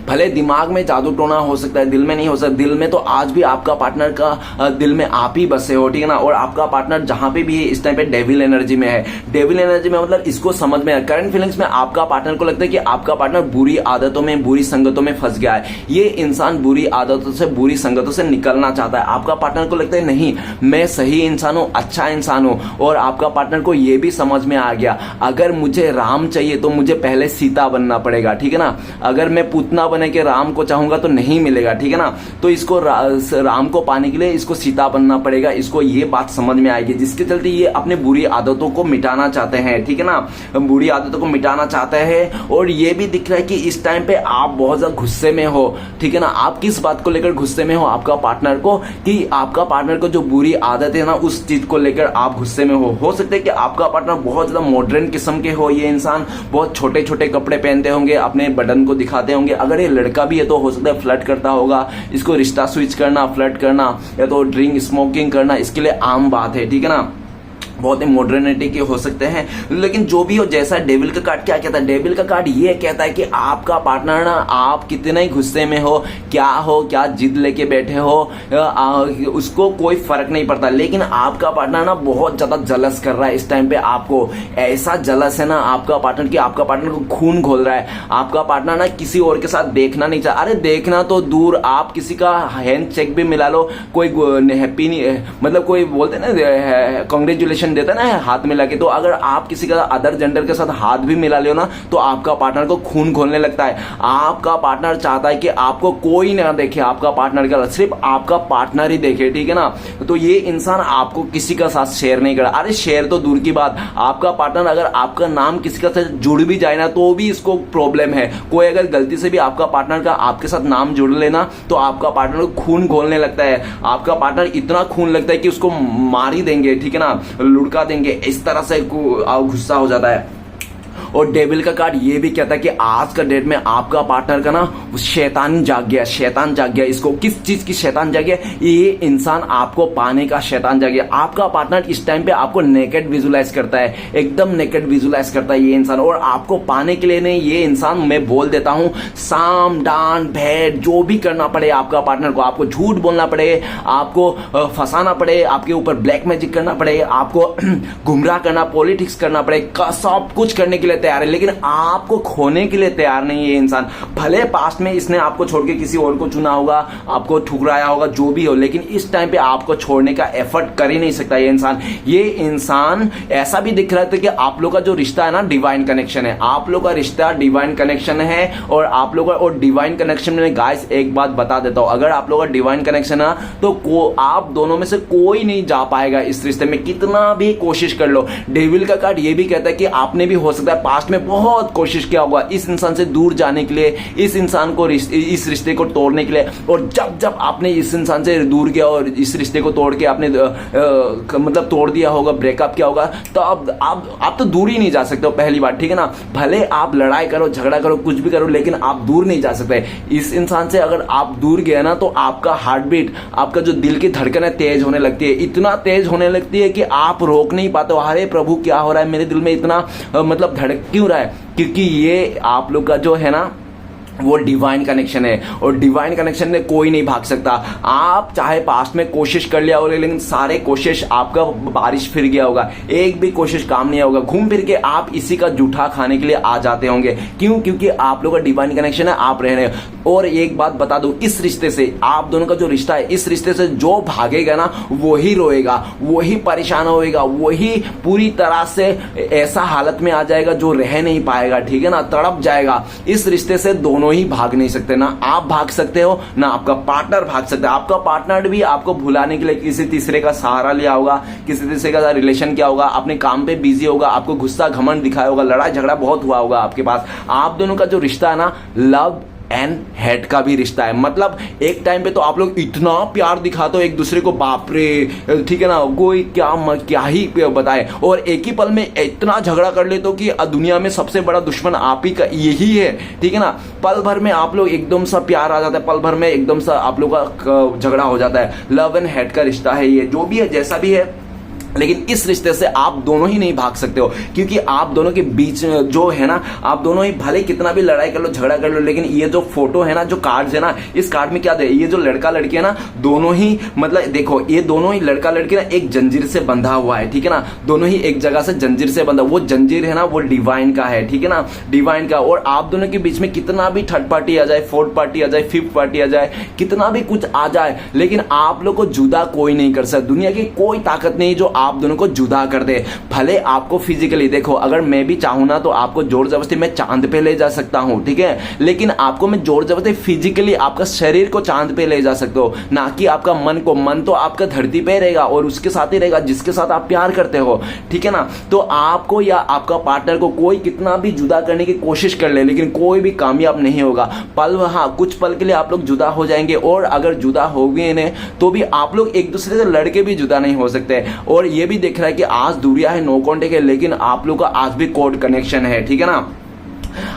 भले दिमाग में जादू टोना हो सकता है, दिल में नहीं हो सकता। दिल में तो आज भी आपका पार्टनर का दिल में आप ही बसे हो, ठीक है ना, और आपका पार्टनर जहां पे भी है इस टाइम पे डेविल एनर्जी में है। डेविल एनर्जी में मतलब इसको समझ में है, करंट फीलिंग्स में आपका पार्टनर को लगता है कि आपका पार्टनर बुरी आदतों में, बुरी संगतों में फंस गया है, ये इंसान बुरी आदतों से, बुरी संगतों से निकलना चाहता है। आपका पार्टनर को लगता है नहीं, मैं सही इंसान हूं, अच्छा इंसान हूं, और आपका पार्टनर को यह भी समझ में आ गया, अगर मुझे राम चाहिए तो मुझे पहले सीता बनना पड़ेगा, ठीक है ना, अगर मैं पूतना बने के राम को चाहूंगा तो नहीं मिलेगा, ठीक है ना, तो इसको राम को पाने के लिए इसको सीता बनना पड़ेगा, इसको ये बात समझ में आएगी, जिसके चलते ये अपने बुरी आदतों को मिटाना चाहते हैं, ठीक है ना, बुरी आदतों को मिटाना चाहते हैं। और ये भी दिख रहा है कि इस टाइम पे आप बहुत ज्यादा गुस्से में हो, ठीक है ना, आप किस बात को लेकर गुस्से में हो, आपका पार्टनर को, कि आपका पार्टनर को जो बुरी आदत है ना उस चीज को लेकर आप गुस्से में हो सकता है कि आपका पार्टनर बहुत ज्यादा मॉडर्न किस्म के हो, ये इंसान बहुत छोटे छोटे कपड़े पहनते होंगे, अपने बटन को दिखाते होंगे, अगर ये लड़का भी है तो हो सकता है फ्लर्ट करता होगा, इसको रिश्ता स्विच करना, फ्लर्ट करना, या तो ड्रिंक स्मोकिंग करना इसके लिए आम बात है, ठीक है ना, बहुत ही मॉडर्निटी के हो सकते हैं। लेकिन जो भी हो, जैसा डेविल का कार्ड क्या कहता है, डेविल का कार्ड ये कहता है कि आपका पार्टनर ना, आप कितने ही गुस्से में हो, क्या जिद लेके बैठे हो, उसको कोई फर्क नहीं पड़ता, लेकिन आपका पार्टनर ना बहुत ज्यादा जलस कर रहा है इस टाइम पे, आपको ऐसा जलस है ना आपका पार्टनर की, आपका पार्टनर को खून खोल रहा है, आपका पार्टनर ना किसी और के साथ देखना नहीं चाहता, अरे देखना तो दूर, आप किसी का हैंड चेक भी मिला लो, कोई हैप्पी नहीं, मतलब कोई बोलते ना कांग्रेचुलेशन रिलेशन देता है ना हाथ मिला के, तो अगर आप किसी का अदर जेंडर के साथ हाथ भी मिला लियो ना तो आपका पार्टनर को खून खोलने लगता है। आपका पार्टनर चाहता है कि आपको कोई ना देखे, आपका पार्टनर का सिर्फ आपका पार्टनर ही देखे, ठीक है ना। तो ये इंसान आपको किसी का साथ शेयर नहीं करा। अरे शेयर तो दूर की बात, आपका पार्टनर अगर आपका नाम किसी का साथ जुड़ भी जाए ना तो भी इसको प्रॉब्लम है। कोई अगर गलती से भी आपका पार्टनर का आपके साथ नाम जुड़ लेना तो आपका पार्टनर को खून खोलने लगता है। आपका पार्टनर इतना खून लगता है कि उसको मार ही देंगे, ठीक है ना, लुढ़का देंगे, इस तरह से गुस्सा हो जाता है। और डेविल का कार्ड ये भी कहता है कि आज का डेट में आपका पार्टनर का ना शैतान जाग गया, शैतान जाग गया। इसको किस चीज की शैतान जाग गया? ये इंसान आपको पाने का शैतान जाग गया। आपका पार्टनर इस टाइम पे आपको नेकेड विजुलाइज करता है, एकदम नेकेड विजुलाइज करता है ये इंसान। और आपको पाने के लिए नहीं, ये इंसान मैं बोल देता हूं, साम डान भेद जो भी करना पड़े आपका पार्टनर को, आपको झूठ बोलना पड़े, आपको फंसाना पड़े, आपके ऊपर ब्लैक मैजिक करना पड़े, आपको गुमराह करना, पॉलिटिक्स करना पड़े, सब कुछ करने के लिए तैयार है, लेकिन आपको खोने के लिए तैयार नहीं है ये इंसान। भले पास्ट में इसने आपको छोड़ के किसी और को चुना होगा, आपको ठुकराया होगा, जो भी हो, लेकिन इस टाइम पे आपको छोड़ने का एफर्ट कर ही नहीं सकता ये इंसान। ये इंसान ऐसा भी दिख रहा था कि आप लोग का जो रिश्ता है ना डिवाइन कनेक्शन है, आप लोग का रिश्ता डिवाइन कनेक्शन है। और आप लोग का और डिवाइन कनेक्शन में गाइस एक बात बता देता हूं, अगर आप लोग का डिवाइन कनेक्शन है तो आप दोनों में से कोई नहीं जा पाएगा इस रिश्ते में, कितना भी कोशिश कर लो। डेविल का कार्ड ये भी कहता है कि आपने भी हो सकता है पास्ट में बहुत कोशिश किया होगा इस इंसान से दूर जाने के लिए, इस इंसान को इस रिश्ते को तोड़ने के लिए। और जब जब आपने इस इंसान से दूर गया और इस रिश्ते को तोड़ के आपने मतलब तोड़ दिया होगा, ब्रेकअप किया होगा, तो अब आप तो दूर ही नहीं जा सकते हो, पहली बात, ठीक है ना। भले आप लड़ाई करो, झगड़ा करो, कुछ भी करो, लेकिन आप दूर नहीं जा सकते इस इंसान से। अगर आप दूर गए ना तो आपका हार्ट बीट, आपका जो दिल की धड़कन है तेज होने लगती है, इतना तेज होने लगती है कि आप रोक नहीं पाते हो। अरे प्रभु क्या हो रहा है मेरे दिल में, इतना मतलब धड़क क्यों रहा है? क्योंकि ये आप लोग का जो है ना वो डिवाइन कनेक्शन है, और डिवाइन कनेक्शन में कोई नहीं भाग सकता। आप चाहे पास्ट में कोशिश कर लिया होगा, लेकिन सारे कोशिश आपका बारिश फिर गया होगा, एक भी कोशिश काम नहीं होगा, घूम फिर के आप इसी का जूठा खाने के लिए आ जाते होंगे। क्यों? क्योंकि आप लोग का डिवाइन कनेक्शन है, आप रह रहे हैं। और एक बात बता दो, इस रिश्ते से, आप दोनों का जो रिश्ता है, इस रिश्ते से जो भागेगा ना वही रोएगा, वही परेशान होएगा, वही पूरी तरह से ऐसा हालत में आ जाएगा जो रह नहीं पाएगा, ठीक है ना, तड़प जाएगा। इस रिश्ते से दोनों ही भाग नहीं सकते, ना आप भाग सकते हो ना आपका पार्टनर भाग सकता है। आपका पार्टनर भी आपको भुलाने के लिए किसी तीसरे का सहारा लिया होगा, किसी तीसरे का रिलेशन किया होगा, अपने काम पे बिजी होगा, आपको गुस्सा घमंड दिखाया होगा, लड़ाई झगड़ा बहुत हुआ होगा आपके पास। आप दोनों का जो रिश्ता है ना लव एंड हेड का भी रिश्ता है। मतलब एक टाइम पे तो आप लोग इतना प्यार दिखाते हो एक दूसरे को, बाप रे, ठीक है ना, कोई क्या ही बताए। और एक ही पल में इतना झगड़ा कर लेते हो कि दुनिया में सबसे बड़ा दुश्मन आप ही का यही है, ठीक है ना। पल भर में आप लोग एकदम सा प्यार आ जाता है, पल भर में एकदम सा आप लोग का झगड़ा हो जाता है। लव एंड हेड का रिश्ता है ये, जो भी है जैसा भी है, लेकिन इस रिश्ते से आप दोनों ही नहीं भाग सकते हो, क्योंकि आप दोनों के बीच जो है ना, आप दोनों ही भले कितना भी लड़ाई कर लो, झगड़ा कर लो, लेकिन ये जो फोटो है ना, जो कार्ड्स है ना, इस कार्ड में क्या दे, ये जो लड़का लड़की है ना, दोनों ही मतलब देखो, ये दोनों ही लड़का लड़की ना एक जंजीर से बंधा हुआ है, ठीक है ना, दोनों ही एक जगह से जंजीर से बंधा। वो जंजीर है ना वो डिवाइन का है, ठीक है ना, डिवाइन का। और आप दोनों के बीच में कितना भी थर्ड पार्टी आ जाए, फोर्थ पार्टी आ जाए, फिफ्थ पार्टी आ जाए, कितना भी कुछ आ जाए, लेकिन आप लोग को जुदा कोई नहीं कर सकता। दुनिया की कोई ताकत नहीं जो आप दोनों को जुदा कर दे। भले आपको फिजिकली देखो, अगर मैं भी चाहूं ना तो आपको जोर जबरदस्ती मैं चांद पे ले जा सकता हूं, ठीक है, लेकिन आपको मैं जोर जबरदस्ती फिजिकली आपका शरीर को चांद पे ले जा सकते हो, ना कि आपका मन को। मन तो आपका धरती पे रहेगा और उसके साथ ही रहेगा जिसके साथ आप प्यार करते हो, ठीक है ना। तो आपको या आपका पार्टनर को कोई कितना भी जुदा करने की कोशिश कर ले, लेकिन कोई भी कामयाब नहीं होगा। पल, हाँ, कुछ पल के लिए आप लोग जुदा हो जाएंगे, और अगर जुदा हो गए तो भी आप लोग एक दूसरे से लड़के भी जुदा नहीं हो सकते। और ये भी देख रहा है कि आज दूरियां है, नो कॉन्टेक्ट है, लेकिन आप लोग का आज भी कोड कनेक्शन है, ठीक है ना।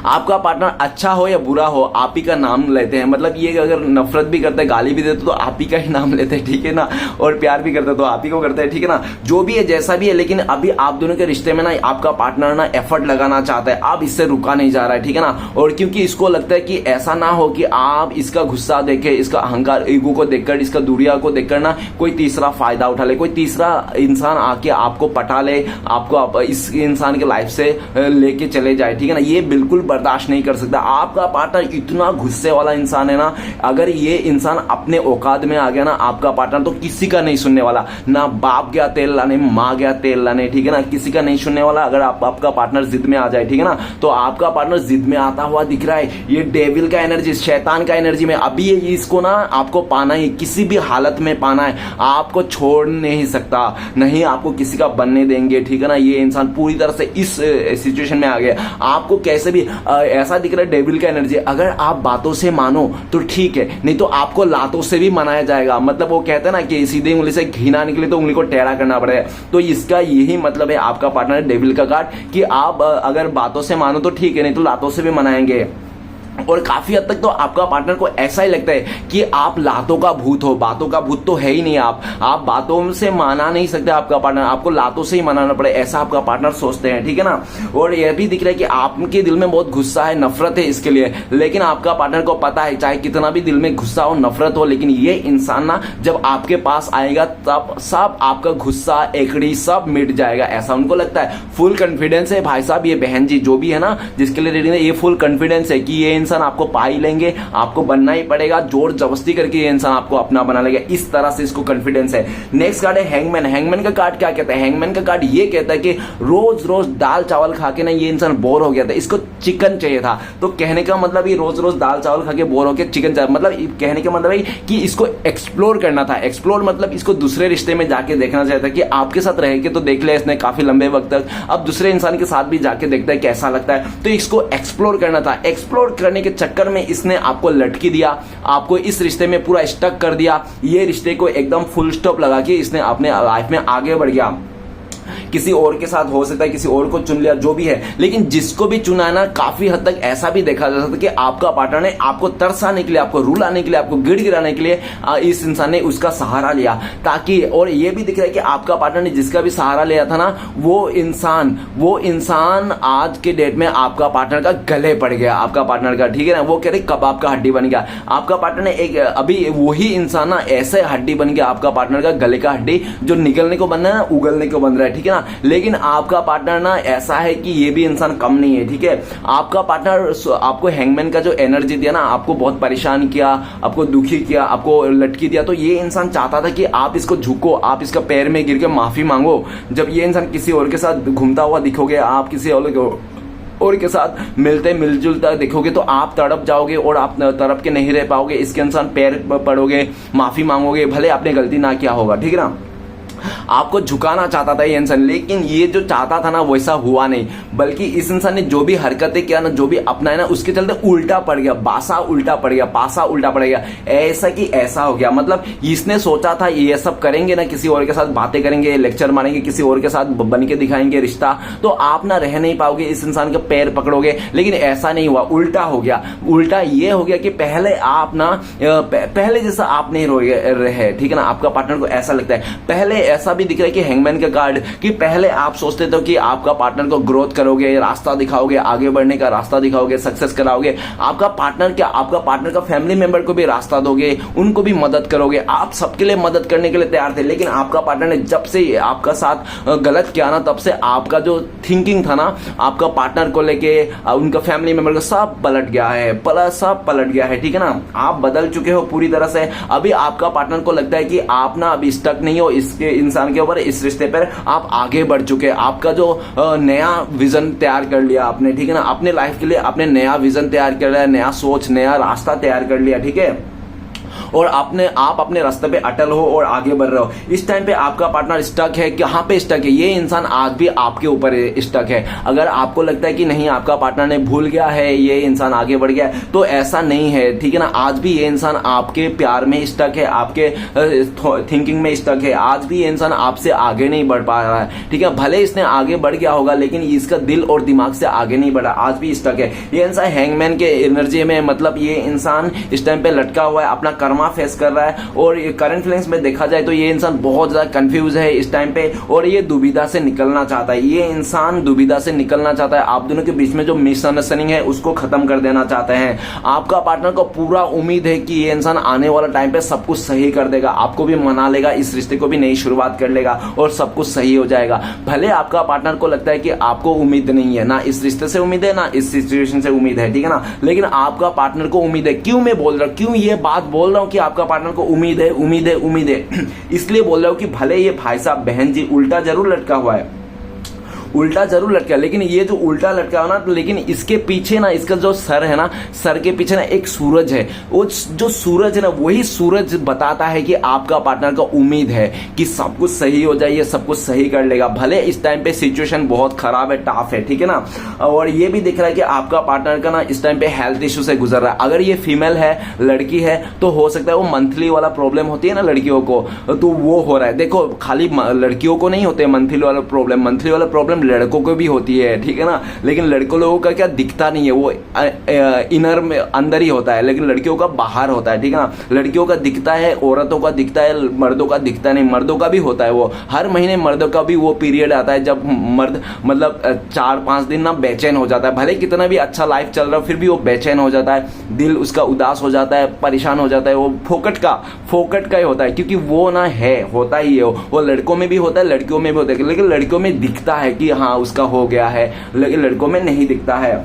आपका पार्टनर अच्छा हो या बुरा हो, आप ही का नाम लेते हैं। मतलब ये अगर नफरत भी करते हैं, गाली भी देते तो आप ही का ही नाम लेते हैं, ठीक है ना, और प्यार भी करते तो आप ही को करते हैं, ठीक है ना। जो भी है जैसा भी है, लेकिन अभी आप दोनों के रिश्ते में ना आपका पार्टनर ना एफर्ट लगाना चाहता है, आप इससे रुका नहीं जा रहा है, ठीक है ना। और क्योंकि इसको लगता है कि ऐसा ना हो कि आप इसका गुस्सा देखे, इसका अहंकार, ईगो को देखकर, इसका दूरिया को देखकर ना कोई तीसरा फायदा उठा ले, कोई तीसरा इंसान आके आपको पटा ले, आपको इस इंसान के लाइफ से लेके चले जाए, ठीक है ना। ये बिल्कुल बर्दाश्त नहीं कर सकता। आपका पार्टनर इतना गुस्से वाला इंसान है ना, अगर ये इंसान अपने औकात में आ गया ना आपका पार्टनर, तो किसी का नहीं सुनने वाला। ना बाप गया तेल लाने, माँ गया तेल लाने, ठीक है ना, किसी का नहीं सुनने वाला। अगर आपका पार्टनर जिद में आ जाए, ठीक है ना, तो आपका पार्टनर जिद में आता हुआ दिख रहा है, ये डेविल का एनर्जी, शैतान का एनर्जी में अभी ये इसको ना आपको पाना ही, किसी भी हालत में पाना है, आपको छोड़ नहीं सकता, नहीं आपको किसी का बनने देंगे, ठीक है ना। ये इंसान पूरी तरह से इस सिचुएशन में आ गया, आपको कैसे भी ऐसा दिख रहा है डेविल का एनर्जी। अगर आप बातों से मानो तो ठीक है, नहीं तो आपको लातों से भी मनाया जाएगा। मतलब वो कहते हैं ना कि सीधे उंगली से घी ना निकले तो उंगली को टेढ़ा करना पड़ेगा, तो इसका यही मतलब है आपका पार्टनर डेविल का कार्ड, कि आप अगर बातों से मानो तो ठीक है, नहीं तो लातों से भी मनाएंगे। और काफी हद तक तो आपका पार्टनर को ऐसा ही लगता है कि आप लातों का भूत हो। बातों का भूत तो है ही नहीं, आप बातों से माना नहीं सकते आपका पार्टनर, आपको लातों से ही मनाना पड़े, ऐसा आपका पार्टनर सोचते हैं, ठीक है ना। और यह भी दिख रहा है कि आपके दिल में बहुत गुस्सा है, नफरत है इसके लिए, लेकिन आपका पार्टनर को पता है चाहे कितना भी दिल में गुस्सा हो, नफरत हो, लेकिन ये इंसान ना जब आपके पास आएगा तब सब आपका गुस्सा, एकड़ी सब मिट जाएगा, ऐसा उनको लगता है। फुल कॉन्फिडेंस है भाई साहब, ये बहन जी जो भी है ना जिसके लिए रेडी है, ये फुल कॉन्फिडेंस है कि ये इंसान आपको पा ही लेंगे, आपको बनना ही पड़ेगा, जोर जबरदस्ती करके ये इंसान आपको अपना बना लेगा, इस तरह से इसको कॉन्फिडेंस है। नेक्स्ट कार्ड है हैंगमैन। हैंगमैन का कार्ड क्या कहता है? हैंगमैन का कार्ड ये कहता है कि रोज रोज दाल चावल खा के ना ये इंसान बोर हो गया था, इसको चिकन चाहिए था। तो कहने का मतलब ये रोज रोज दाल चावल खा के बोर हो गया, चिकन चाहिए, मतलब कहने का मतलब है कि इसको एक्सप्लोर करना था। एक्सप्लोर मतलब इसको दूसरे रिश्ते में जाके देखना चाहता है कि आपके साथ रह के तो देख लिया इसने काफी लंबे वक्त तक, अब दूसरे इंसान के साथ भी जाके देखता है कैसा लगता है, तो इसको एक्सप्लोर करना था। एक्सप्लोर करने के चक्कर में इसने आपको लटकी दिया, आपको इस रिश्ते में पूरा स्टक कर दिया, ये रिश्ते को एकदम फुल स्टॉप लगा के इसने अपने लाइफ में आगे बढ़ गया। किसी और के साथ हो सकता है, किसी और को चुन लिया, जो भी है, लेकिन जिसको भी चुना है ना काफी हद तक ऐसा भी देखा जा सकता है कि आपका पार्टनर ने आपको तरसाने के लिए, आपको रुलाने के लिए, आपको गिड़गिड़ाने के लिए इस इंसान ने उसका सहारा लिया, ताकि, और ये भी दिख रहा है कि आपका पार्टनर ने जिसका भी सहारा लिया था ना वो इंसान आज के डेट में आपका पार्टनर का गले पड़ गया, आपका पार्टनर का, ठीक है ना, वो कह रहे कबाब का हड्डी बन गया। आपका पार्टनर ने एक अभी वही इंसान ना ऐसे हड्डी बन गया आपका पार्टनर का, गले का हड्डी जो निकलने को बन रहा है ना, उगलने को बन रहा है, ठीक है ना। लेकिन आपका पार्टनर ना ऐसा है कि ये भी इंसान कम नहीं है, ठीक है। आपका पार्टनर आपको हैंगमैन का जो एनर्जी दिया ना, आपको बहुत परेशान किया, आपको दुखी किया, आपको लटकी दिया, तो ये इंसान चाहता था कि आप इसको झुको, आप इसका पैर में गिर के माफी मांगो। जब ये इंसान किसी और के साथ घूमता हुआ दिखोगे, आप किसी और के साथ मिलते मिलजुलता देखोगे तो आप तड़प जाओगे और आप तड़प के नहीं रह पाओगे, इसके इंसान पैर पड़ोगे, माफी मांगोगे, भले आपने गलती ना किया होगा, ठीक है ना। आपको झुकाना चाहता था ये इंसान, लेकिन ये जो चाहता था ना वैसा हुआ नहीं, बल्कि इस इंसान ने जो भी हरकतें किया ना, जो भी अपनाया ना, उसके चलते उल्टा पड़ गया, बासा उल्टा पड़ गया, पासा उल्टा पड़ गया, ऐसा कि ऐसा हो गया। मतलब इसने सोचा था ये सब करेंगे ना, किसी और के साथ बातें करेंगे, लेक्चर मारेंगे, किसी और के साथ बन के दिखाएंगे रिश्ता, तो आप ना रह नहीं पाओगे, इस इंसान के पैर पकड़ोगे, लेकिन ऐसा नहीं हुआ, उल्टा हो गया। उल्टा ये हो गया कि पहले आप ना पहले जैसा आप नहीं रहे, ठीक है ना। आपका पार्टनर को ऐसा लगता है, पहले ऐसा भी दिख रहा है कि हैंगमैन का कार्ड, कि पहले आप सोचते थे कि आपका पार्टनर को ग्रोथ करोगे, रास्ता दिखाओगे, आगे बढ़ने का रास्ता दिखाओगे, सक्सेस कराओगे, आपका पार्टनर का फैमिली मेंबर को भी रास्ता दोगे, उनको भी मदद करोगे, आप सबके लिए मदद करने के लिए तैयार थे। लेकिन आपका पार्टनर ने जब से आपका साथ गलत किया ना, तब से आपका जो थिंकिंग था ना आपका पार्टनर को लेके, उनका फैमिली मेंबर को, सब पलट गया है, सब पलट गया है, ठीक है ना। आप बदल चुके हो पूरी तरह से। अभी आपका पार्टनर को लगता है कि आप ना अभी स्टक नहीं हो इसके इंसान के ऊपर, इस रिश्ते पर आप आगे बढ़ चुके हैं, आपका जो नया विजन तैयार कर लिया आपने, ठीक है ना, अपने लाइफ के लिए आपने नया विजन तैयार कर लिया, नया सोच, नया रास्ता तैयार कर लिया, ठीक है। और आप अपने रास्ते पे अटल हो और आगे बढ़ रहे हो। इस टाइम पे आपका पार्टनर स्टक है, कहां पे स्टक है? ये इंसान आज भी आपके ऊपर स्टक है। अगर आपको लगता है कि नहीं आपका पार्टनर ने भूल गया है, ये इंसान आगे बढ़ गया है, तो ऐसा नहीं है, ठीक है ना। आज भी ये इंसान आपके प्यार में स्टक है, आपके थिंकिंग में स्टक है, आज भी ये इंसान आपसे आगे नहीं बढ़ पा रहा है, ठीक है। भले इसने आगे बढ़ गया होगा, लेकिन इसका दिल और दिमाग से आगे नहीं बढ़ा, आज भी स्टक है। ये इंसान हैंगमैन के एनर्जी में, मतलब ये इंसान इस टाइम पे लटका हुआ है, अपना कर्म ड्रामा फेस कर रहा है। और करंट फीलिंग्स में देखा जाए तो ये इंसान बहुत ज्यादा कंफ्यूज है इस टाइम पे, और ये दुविधा से निकलना चाहता है। ये इंसान दुविधा से निकलना चाहता है। आप दोनों के बीच में जो मिसअंडरस्टैंडिंग है उसको खत्म कर देना चाहते हैं। आपका पार्टनर को पूरा उम्मीद है कि ये इंसान आने वाला टाइम पे सब कुछ सही कर देगा, आपको भी मना लेगा, इस रिश्ते को भी नई शुरुआत कर लेगा और सब कुछ सही हो जाएगा। भले आपका पार्टनर को लगता है कि आपको उम्मीद नहीं है, ना इस रिश्ते से उम्मीद है, ना इस सिचुएशन से उम्मीद है, ठीक है ना, लेकिन आपका पार्टनर को उम्मीद है। क्यों मैं बोल रहा हूं, क्यों ये बात बोल रहा हूं कि आपका पार्टनर को उम्मीद है, उम्मीद है, उम्मीद है इसलिए बोल रहा हूं कि भले ये भाई साहब बहन जी उल्टा जरूर लटका हुआ है, उल्टा जरूर लटका, लेकिन ये जो उल्टा लटका हो ना, तो लेकिन इसके पीछे ना, इसका जो सर है ना, सर के पीछे ना एक सूरज है। वो जो सूरज है ना, वही सूरज बताता है कि आपका पार्टनर का उम्मीद है कि सब कुछ सही हो जाए, ये सब कुछ सही कर लेगा। भले इस टाइम पे सिचुएशन बहुत खराब है, टफ है, ठीक है ना। और ये भी दिख रहा है कि आपका पार्टनर का ना इस टाइम पे हेल्थ इश्यू से गुजर रहा है। अगर ये फीमेल है, लड़की है, तो हो सकता है वो मंथली वाला प्रॉब्लम होती है ना लड़कियों को, तो वो हो रहा है। देखो खाली लड़कियों को नहीं होते मंथली वाला प्रॉब्लम, मंथली वाला प्रॉब्लम लड़कों को भी होती है, ठीक है ना, लेकिन लड़कों लोगों का क्या दिखता नहीं है, वो इनर में अंदर ही होता है, लेकिन लड़कियों का बाहर होता है, ठीक है ना। लड़कियों का दिखता है, औरतों का दिखता है, मर्दों का दिखता नहीं। मर्दों का भी होता है, वो हर महीने मर्दों का भी वो पीरियड आता है जब मर्द मतलब 4-5 दिन ना बेचैन हो जाता है। भले कितना भी अच्छा लाइफ चल रहा है फिर भी वो बेचैन हो जाता है, दिल उसका उदास हो जाता है, परेशान हो जाता है। वो फोकट का ही होता है, क्योंकि वो ना है, होता ही है वो लड़कों में भी होता है, लड़कियों में भी होता है, लेकिन लड़कियों में दिखता है कि हाँ उसका हो गया है, लेकिन लड़कों में नहीं दिखता है।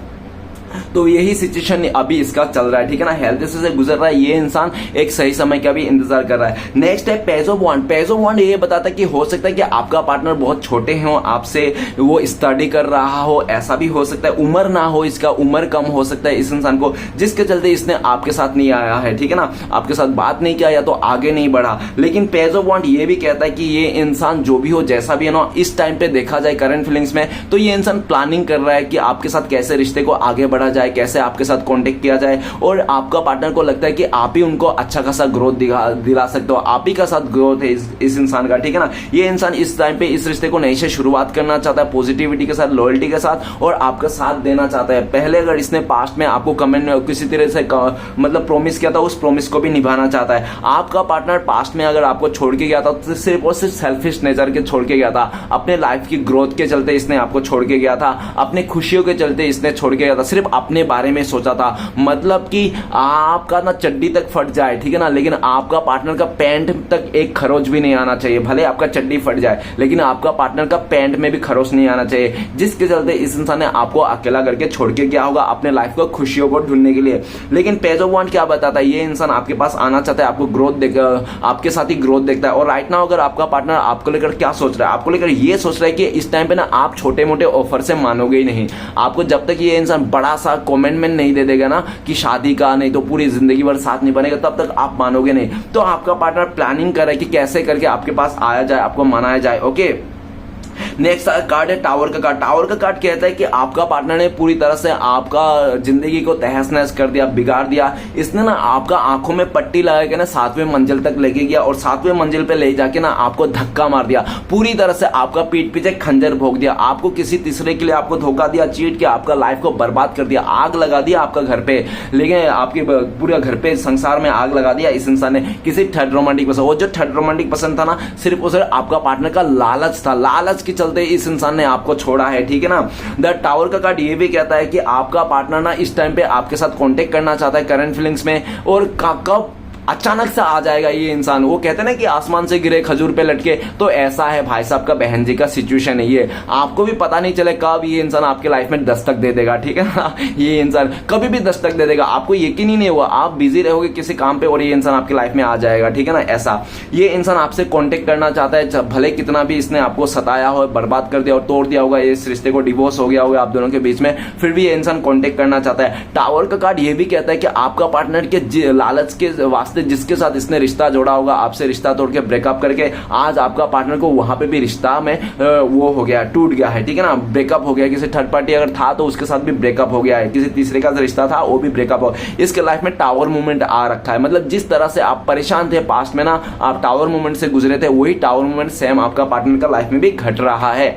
तो यही सिचुएशन अभी इसका चल रहा है, ठीक है ना। हेल्थ इश्यू से गुजर रहा है ये इंसान, एक सही समय का भी इंतजार कर रहा है। नेक्स्ट है पेजो बॉन्ड। पेजो बॉन्ड ये बताता है कि हो सकता है कि आपका पार्टनर बहुत छोटे हो आपसे, वो स्टडी कर रहा हो, ऐसा भी हो सकता है। उम्र ना हो, इसका उम्र कम हो सकता है इस इंसान को, जिसके चलते इसने आपके साथ नहीं आया है, ठीक है ना, आपके साथ बात नहीं किया या तो आगे नहीं बढ़ा। लेकिन पेजो बॉन्ड ये भी कहता है कि ये इंसान जो भी हो, जैसा भी है ना, इस टाइम पे देखा जाए करंट फीलिंग्स में, तो ये इंसान प्लानिंग कर रहा है कि आपके साथ कैसे रिश्ते को आगे बढ़ा जाए, कैसे आपके साथ कांटेक्ट किया जाए। और आपका पार्टनर को लगता है कि आप ही उनको अच्छा खासा ग्रोथ दिला सकते हो, आप ही का साथ ग्रोथ है इस इंसान का, ठीक है ना। ये इंसान इस टाइम पे इस रिश्ते को नई से शुरुआत करना चाहता है, पॉजिटिविटी के साथ, लॉयल्टी के साथ, और आपका साथ देना चाहता है। पहले अगर इसने पास्ट में आपको कमेंट में किसी तरह से मतलब प्रॉमिस किया था, उस प्रॉमिस को भी निभाना चाहता है। आपका पार्टनर पास्ट में अगर आपको छोड़ के गया था तो सिर्फ और सिर्फ सेल्फिश नेचर के छोड़ के गया था, अपने लाइफ की ग्रोथ के चलते इसने आपको छोड़ के गया था, अपने खुशियों के चलते इसने छोड़ के गया था, सिर्फ अपने बारे में सोचा था। मतलब कि आपका ना चड्डी तक फट जाए, ठीक है ना, लेकिन आपका पार्टनर का पैंट तक एक खरोच भी नहीं आना चाहिए। भले आपका चड्डी फट जाए, लेकिन आपका पार्टनर का पैंट में भी खरोच नहीं आना चाहिए, जिसके चलते इस इंसान ने आपको अकेला करके छोड़ के गया होगा अपने लाइफ को खुशियों को ढूंढने के लिए। लेकिन पेज ऑफ वांड क्या बताता है, ये इंसान आपके पास आना चाहता है, आपको ग्रोथ आपके साथ ही ग्रोथ देखता है। और राइट नाउ अगर आपका पार्टनर आपको लेकर क्या सोच रहा है, आपको लेकर ये सोच रहा है कि इस टाइम पे ना आप छोटे मोटे ऑफर से मानोगे ही नहीं। आपको जब तक ये इंसान बड़ा सा कमेंटमेंट नहीं दे देगा ना कि शादी का, नहीं तो पूरी जिंदगी भर साथ नहीं बनेगा, तब तक आप मानोगे नहीं। तो आपका पार्टनर प्लानिंग कर रहा है कि कैसे करके आपके पास आया जाए, आपको मनाया जाए। ओके, नेक्स्ट कार्ड है टावर का कार्ड। टावर का कार्ड कहता है कि आपका पार्टनर ने पूरी तरह से आपका जिंदगी को तहस नहस कर दिया, बिगाड़ दिया। इसने ना आपका आंखों में पट्टी लगा के ना 7वें मंजिल तक लेके गया, और 7वें मंजिल पे ले जाके ना आपको धक्का मार दिया, पूरी तरह से आपका पीठ पीछे खंजर भोंक दिया, आपको किसी तीसरे के लिए आपको धोखा दिया, चीट किया, आपका लाइफ को बर्बाद कर दिया, आग लगा दिया आपका घर पे, लेकिन आपके पूरे घर पे संसार में आग लगा दिया इस इंसान ने किसी थर्ड रोमांटिक पसंद। वो जो थर्ड रोमांटिक पसंद था ना, सिर्फ और सिर्फ आपका पार्टनर का लालच था, लालच के चलते इस इंसान ने आपको छोड़ा है, ठीक है ना। द टावर का कार्ड ये भी कहता है कि आपका पार्टनर ना इस टाइम पे आपके साथ कांटेक्ट करना चाहता है करंट फीलिंग्स में, और कब अचानक से आ जाएगा ये इंसान। वो कहते हैं ना कि आसमान से गिरे खजूर पे लटके, तो ऐसा है भाई साहब का बहन जी का सिचुएशन है ये। आपको भी पता नहीं चले कब ये इंसान आपके लाइफ में दस्तक दे देगा, ठीक है ना। ये इंसान कभी भी दस्तक दे देगा, आपको यकीन ही नहीं हुआ, आप बिजी रहोगे किसी काम पे और ये इंसान आपके लाइफ में आ जाएगा, ठीक है ना। ऐसा ये इंसान आपसे कॉन्टेक्ट करना चाहता है, भले कितना भी इसने आपको सताया हो, बर्बाद कर दिया और तोड़ दिया होगा, इस रिश्ते को डिवोर्स हो गया होगा आप दोनों के बीच में, फिर भी ये इंसान कॉन्टेक्ट करना चाहता है। टावर का कार्ड ये भी कहता है कि आपका पार्टनर के लालच के वास्ते जिसके साथ इसने रिश्ता जोड़ा होगा, आपसे रिश्ता तोड़ के ब्रेकअप करके आज आपका पार्टनर को वहां पे भी रिश्ता में वो हो गया, टूट गया है, ठीक है ना, ब्रेकअप हो गया। किसी थर्ड पार्टी अगर था तो उसके साथ भी ब्रेकअप हो गया है, किसी तीसरे का रिश्ता था वो भी ब्रेकअप हो। इसके लाइफ में टावर मूवमेंट आ रखा है, मतलब जिस तरह से आप परेशान थे पास्ट में ना, आप टावर मूवमेंट से गुजरे थे, वही टावर मूवमेंट सेम आपका पार्टनर का लाइफ में भी घट रहा है।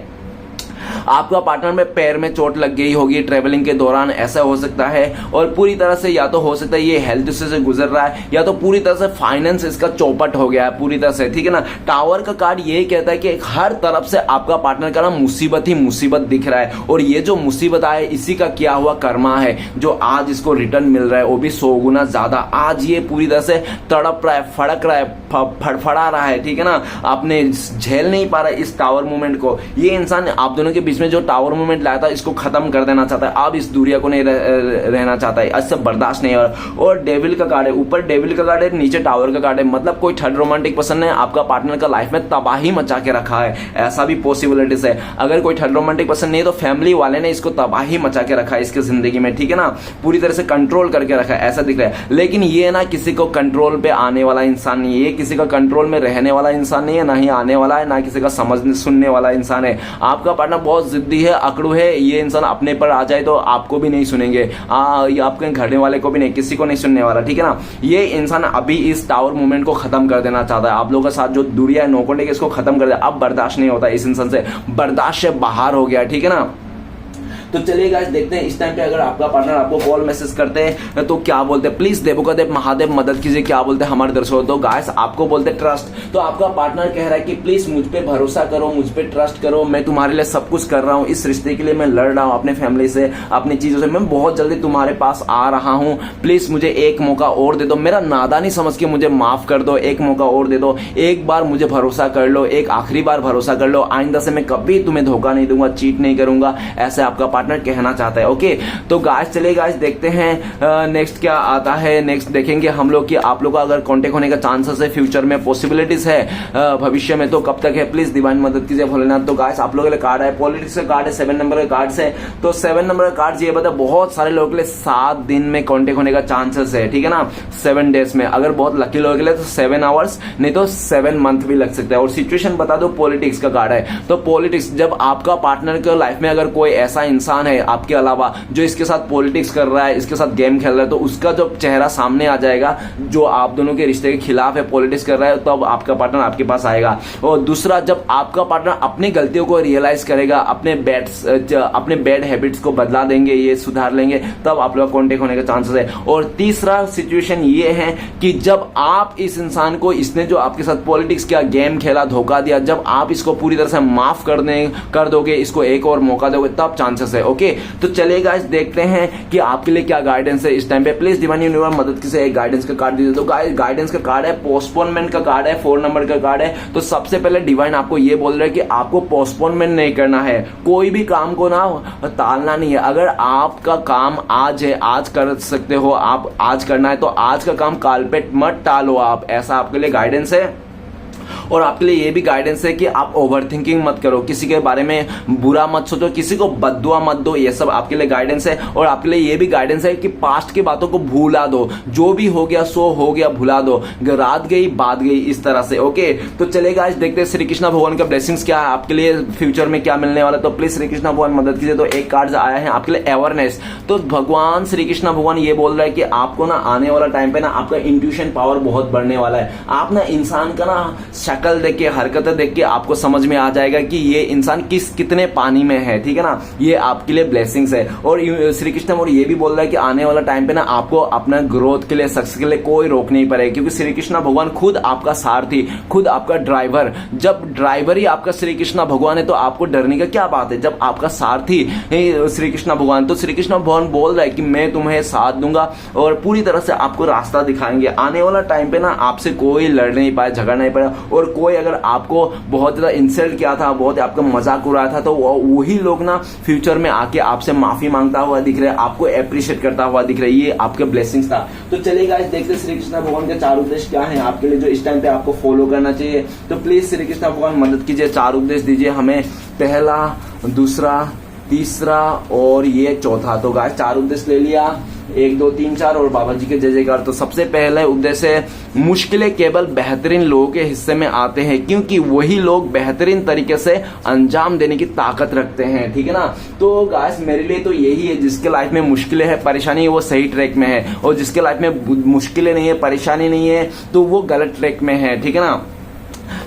आपका पार्टनर में पैर में चोट लग गई होगी ट्रेवलिंग के दौरान, ऐसा हो सकता है। और पूरी तरह से या तो हो सकता है ये हेल्थ इश्यू से गुजर रहा है, या तो पूरी तरह से फाइनेंस इसका चौपट हो गया है पूरी तरह से, ठीक है ना। टावर का कार्ड ये कहता है कि हर तरफ से आपका पार्टनर का ना मुसीबत ही मुसीबत दिख रहा है, और ये जो मुसीबत आए इसी का किया हुआ कर्मा है जो आज इसको रिटर्न मिल रहा है, वो भी 100 गुना ज्यादा। आज ये पूरी तरह से तड़प रहा है, फड़क रहा है, फड़फड़ा रहा है, ठीक है ना। आपने झेल नहीं पा रहा है इस टावर मूवमेंट को। ये इंसान आप दोनों के बीच में जो टावर मूवमेंट लाया था इसको खत्म कर देना चाहता है, अब इस दुनिया को नहीं रहना चाहता है, इससे बर्दाश्त नहीं हो रहा। और डेविल का कार्ड है, ऊपर डेविल का कार्ड है, नीचे टावर का कार्ड है, मतलब कोई थर्ड रोमांटिक पर्सन ने आपका पार्टनर का लाइफ में तबाही मचा के रखा है, ऐसा भी पॉसिबिलिटीज है। अगर कोई थर्ड रोमांटिक पर्सन नहीं तो फैमिली वाले ने इसको तबाही मचा के रखा है इसकी जिंदगी में, ठीक है ना, पूरी तरह से कंट्रोल करके रखा है, ऐसा दिख रहा है। लेकिन ये ना किसी को कंट्रोल पे आने वाला इंसान नहीं है, ये किसी का कंट्रोल में रहने वाला इंसान नहीं है, ना ही आने वाला है, ना किसी का समझने सुनने वाला इंसान है। आपका पार्टनर बहुत जिद्दी है, अकड़ू है, ये इंसान अपने पर आ जाए तो आपको भी नहीं सुनेंगे, आपके घर वाले को भी नहीं, किसी को नहीं सुनने वाला, ठीक है ना। ये इंसान अभी इस टावर मूवमेंट को खत्म कर देना चाहता है, आप लोगों के साथ जो दूरिया है नौकंडे इसको खत्म कर दे। अब बर्दाश्त नहीं होता इस इंसान से, बर्दाश्त से बाहर हो गया, ठीक है ना। तो चलिए गाइस देखते हैं इस टाइम पे अगर आपका पार्टनर आपको कॉल मैसेज करते हैं तो क्या बोलते हैं। प्लीज देवोकादेव महादेव मदद कीजिए, क्या बोलते हैं हमारे दर्शकों। तो गाइस आपको बोलते हैं ट्रस्ट, तो आपका पार्टनर कह रहा है कि प्लीज मुझ पे भरोसा करो, मुझ पे ट्रस्ट करो, मैं तुम्हारे लिए सब कुछ कर रहा हूँ, इस रिश्ते के लिए मैं लड़ रहा हूँ अपने फैमिली से, अपनी चीजों से, मैं बहुत जल्दी तुम्हारे पास आ रहा हूँ, प्लीज मुझे एक मौका और दे दो, मेरा नादानी समझ के मुझे माफ कर दो, एक मौका और दे दो, एक बार मुझे भरोसा कर लो, एक आखिरी बार भरोसा कर लो, आइंदा से मैं कभी तुम्हें धोखा नहीं दूंगा, चीट नहीं करूंगा, ऐसे आपका पार्टनर कहना चाहता है। ओके तो गाइस चलिए गाइस देखते हैं नेक्स्ट क्या आता है। नेक्स्ट देखेंगे हम लोग कि आप लोग का अगर कांटेक्ट होने का चांसेस है फ्यूचर में, पॉसिबिलिटीज है भविष्य में, तो कब तक है प्लीज डिवाइन मदद कीजिए भोलेनाथ। तो गाइस आप लोगों के लिए कार्ड है, पॉलिटिक्स का कार्ड है, 7 नंबर का कार्ड है। तो 7 नंबर का कार्ड ये बता बहुत सारे लोगों के लिए 7 दिन में कांटेक्ट होने का चांसेस है, ठीक है ना, 7 डेज में। अगर बहुत लकी लोगों के लिए तो 7 आवर्स, नहीं तो 7 मंथ भी लग सकता है। और सिचुएशन बता दो पॉलिटिक्स का कार्ड है, तो पॉलिटिक्स जब आपका पार्टनर के लाइफ में अगर कोई ऐसा इंसान है आपके अलावा जो इसके साथ पॉलिटिक्स कर रहा है, इसके साथ गेम खेल रहा है, तो उसका जो चेहरा सामने आ जाएगा जो आप दोनों के रिश्ते के खिलाफ है, पॉलिटिक्स कर रहा है, तब आपका पार्टनर आपके पास आएगा। और दूसरा जब आपका पार्टनर अपनी गलतियों को रियलाइज करेगा, अपने बैड हैबिट्स को बदला देंगे, ये सुधार लेंगे, तब आप लोग कॉन्टेक्ट होने का चांसेस है। और तीसरा सिचुएशन ये है कि जब आप इस इंसान को, इसने जो आपके साथ पॉलिटिक्स किया, गेम खेला, धोखा दिया, जब आप इसको पूरी तरह से माफ कर दोगे, इसको एक और मौका दोगे, तब चांसेस है। ओके तो चलिए गाइस देखते हैं कि आपके लिए क्या गाइडेंस है इस टाइम पे। प्लीज डिवाइन यूनिवर्स मदद कीजिए, एक गाइडेंस का कार्ड दीजिए। तो गाइडेंस का कार्ड है, पोस्टपोनमेंट का कार्ड है, 4 नंबर का कार्ड है। तो सबसे पहले डिवाइन आपको ये बोल रहा है कि आपको पोस्टपोनमेंट नहीं करना है, कोई भी काम को ना टालना नहीं है। अगर आपका काम आज है, आज कर सकते हो, आप आज करना है, तो आज का काम काल पे मत टालो आप, ऐसा आपके लिए गाइडेंस है। और आपके लिए ये भी गाइडेंस है कि आप ओवरथिंकिंग मत करो, किसी के बारे में बुरा मत सोचो, किसी को बद्दुआ मत दो, ये सब आपके लिए गाइडेंस है। और आपके लिए ये भी गाइडेंस है कि पास्ट की बातों को भूला दो, जो भी हो गया सो हो गया, भुला दो, रात गई बात गई, इस तरह से। ओके तो चलेगा आज देखते हैं श्री कृष्ण भगवान का ब्लेसिंग्स क्या है आपके लिए, फ्यूचर में क्या मिलने वाला। तो प्लीज श्री कृष्ण भगवान मदद कीजिए। तो एक कार्ड आया है आपके लिए अवेयरनेस। तो भगवान श्री कृष्ण भगवान ये बोल रहा है कि आपको ना आने वाला टाइम पे ना आपका इंट्यूशन पावर बहुत बढ़ने वाला है। आप ना इंसान का ना शक्ल देख के, हरकतें देख के आपको समझ में आ जाएगा कि ये इंसान कितने पानी में है, ठीक है ना। ये आपके लिए ब्लेसिंग्स है। और श्री कृष्ण और ये भी बोल रहा है कि आने वाला टाइम पे ना आपको अपना ग्रोथ के लिए, सक्सेस के लिए कोई रोक नहीं पाएगा, क्योंकि श्री कृष्ण भगवान खुद आपका सारथी, खुद आपका ड्राइवर। जब ड्राइवर ही आपका श्री कृष्ण भगवान है तो आपको डरने का क्या बात है। जब आपका सारथी श्री कृष्ण भगवान, तो श्री कृष्ण भगवान बोल रहा है कि मैं तुम्हें साथ दूंगा और पूरी तरह से आपको रास्ता दिखाएंगे। आने वाला टाइम पे ना आपसे कोई लड़ नहीं पाए, झगड़ नहीं पाए। और कोई अगर आपको बहुत ज्यादा इंसल्ट किया था, बहुत आपका मजाक उड़ाया था, तो वही लोग ना फ्यूचर में आके आपसे माफी मांगता हुआ दिख रहे हैं, आपको अप्रिशिएट करता हुआ दिख रहा है। ये आपके ब्लेसिंग्स था। तो चलिए गाइस देखते श्री कृष्ण भगवान के 4 उद्देश्य क्या है आपके लिए, जो इस टाइम पे आपको फॉलो करना चाहिए। तो प्लीज श्री कृष्ण भगवान मदद कीजिए, 4 उद्देश्य दीजिए हमें, पहला, दूसरा, तीसरा और ये चौथा। तो गाइस 4 उद्देश्य ले लिया, 1 2 3 4 और बाबा जी के जय जयकार। तो सबसे पहले उद्देश्य, मुश्किलें केवल बेहतरीन लोगों के हिस्से में आते हैं, क्योंकि वही लोग बेहतरीन तरीके से अंजाम देने की ताकत रखते हैं, ठीक है ना। तो गाइस मेरे लिए तो यही है, जिसके लाइफ में मुश्किलें है, परेशानी है, वो सही ट्रैक में है, और जिसके लाइफ में मुश्किलें नहीं है, परेशानी नहीं है, तो वो गलत ट्रैक में है, ठीक है ना।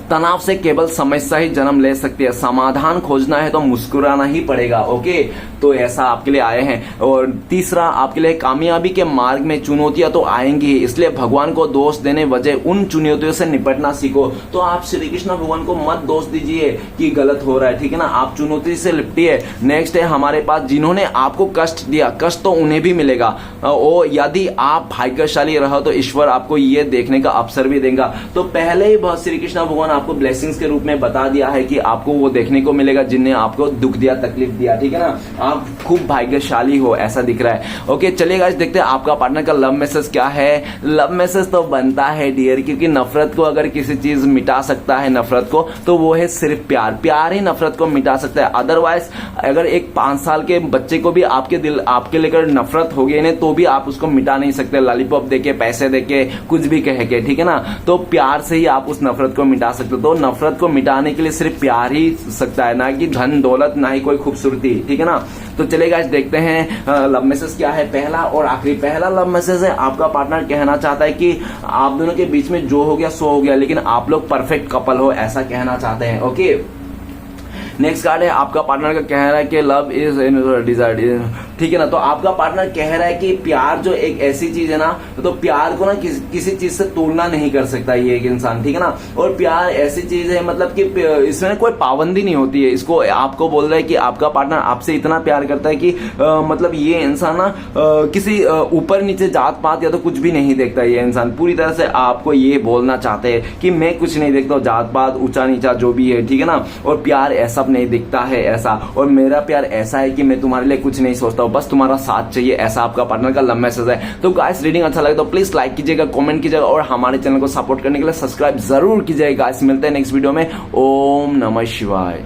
तनाव से केवल समस्या ही जन्म ले सकती है, समाधान खोजना है तो मुस्कुराना ही पड़ेगा। ओके, तो ऐसा आपके लिए आए हैं। और तीसरा आपके लिए, कामयाबी के मार्ग में चुनौतियां तो आएंगी, इसलिए भगवान को दोष देने वजह उन चुनौतियों से निपटना सीखो। तो आप श्री कृष्ण भगवान को मत दोष दीजिए कि गलत हो रहा है, ठीक है ना, आप चुनौती से निपटिए। नेक्स्ट है हमारे पास, जिन्होंने आपको कष्ट दिया, कष्ट तो उन्हें भी मिलेगा। और यदि आप भाग्यशाली रहो तो ईश्वर आपको ये देखने का अवसर भी देगा। तो पहले ही श्री कृष्ण भगवान आपको ब्लेसिंग्स के रूप में बता दिया है कि आपको वो देखने को मिलेगा जिनने आपको दुख दिया, तकलीफ दिया, ठीक है ना, आप खूब भाग्यशाली हो ऐसा दिख रहा है। ओके, चलिए गाइस देखते हैं आपका पार्टनर का लव मैसेज क्या है। लव मैसेज तो बनता है डियर, क्योंकि नफरत को अगर किसी चीज मिटा सकता है नफरत को, तो वो है सिर्फ प्यार। प्यार ही नफरत को मिटा सकता है। अदरवाइज अगर एक 5 साल के बच्चे को भी आपके लेकर नफरत हो गई तो भी आप उसको मिटा नहीं सकते, लॉलीपॉप देके, पैसे देके, कुछ भी कह के, ठीक है ना। तो प्यार से ही आप उस नफरत को मिटा सकते हो। तो नफरत को मिटाने के लिए सिर्फ प्यार ही सकता है, ना कि धन दौलत, ना ही कोई खूबसूरती, ठीक है ना। तो चलिए गाइस देखते हैं लव मैसेज क्या है। पहला और आखिरी, पहला लव मैसेज है, आपका पार्टनर कहना चाहता है कि आप दोनों के बीच में जो हो गया सो हो गया, लेकिन आप लोग परफेक्ट कपल हो ऐसा कहना चाहते हैं। ओके, नेक्स्ट कार्ड है, आपका पार्टनर का कह रहा है कि लव इज डिजायर्ड, ठीक है ना। तो आपका पार्टनर कह रहा है कि प्यार जो एक ऐसी चीज है ना, तो प्यार को ना किसी चीज से तुलना नहीं कर सकता ये एक इंसान, ठीक है ना। और प्यार ऐसी चीज है मतलब कि इसमें कोई पाबंदी नहीं होती है। इसको आपको बोल रहा है कि आपका पार्टनर आपसे इतना प्यार करता है कि मतलब ये इंसान ना किसी ऊपर नीचे जात पात या तो कुछ भी नहीं देखता। ये इंसान पूरी तरह से आपको ये बोलना चाहते हैं कि मैं कुछ नहीं देखता हूँ, जात पात ऊंचा नीचा जो भी है, ठीक है ना। और प्यार ऐसा नहीं दिखता है ऐसा, और मेरा प्यार ऐसा है कि मैं तुम्हारे लिए कुछ नहीं सोचता हूँ, बस तुम्हारा साथ चाहिए, ऐसा आपका पार्टनर का लव मैसेज है। तो गाइस रीडिंग अच्छा लगे तो प्लीज लाइक कीजिएगा, कमेंट कीजिएगा, और हमारे चैनल को सपोर्ट करने के लिए सब्सक्राइब जरूर कीजिएगा। गाइस मिलते हैं नेक्स्ट वीडियो में। ओम नमः शिवाय।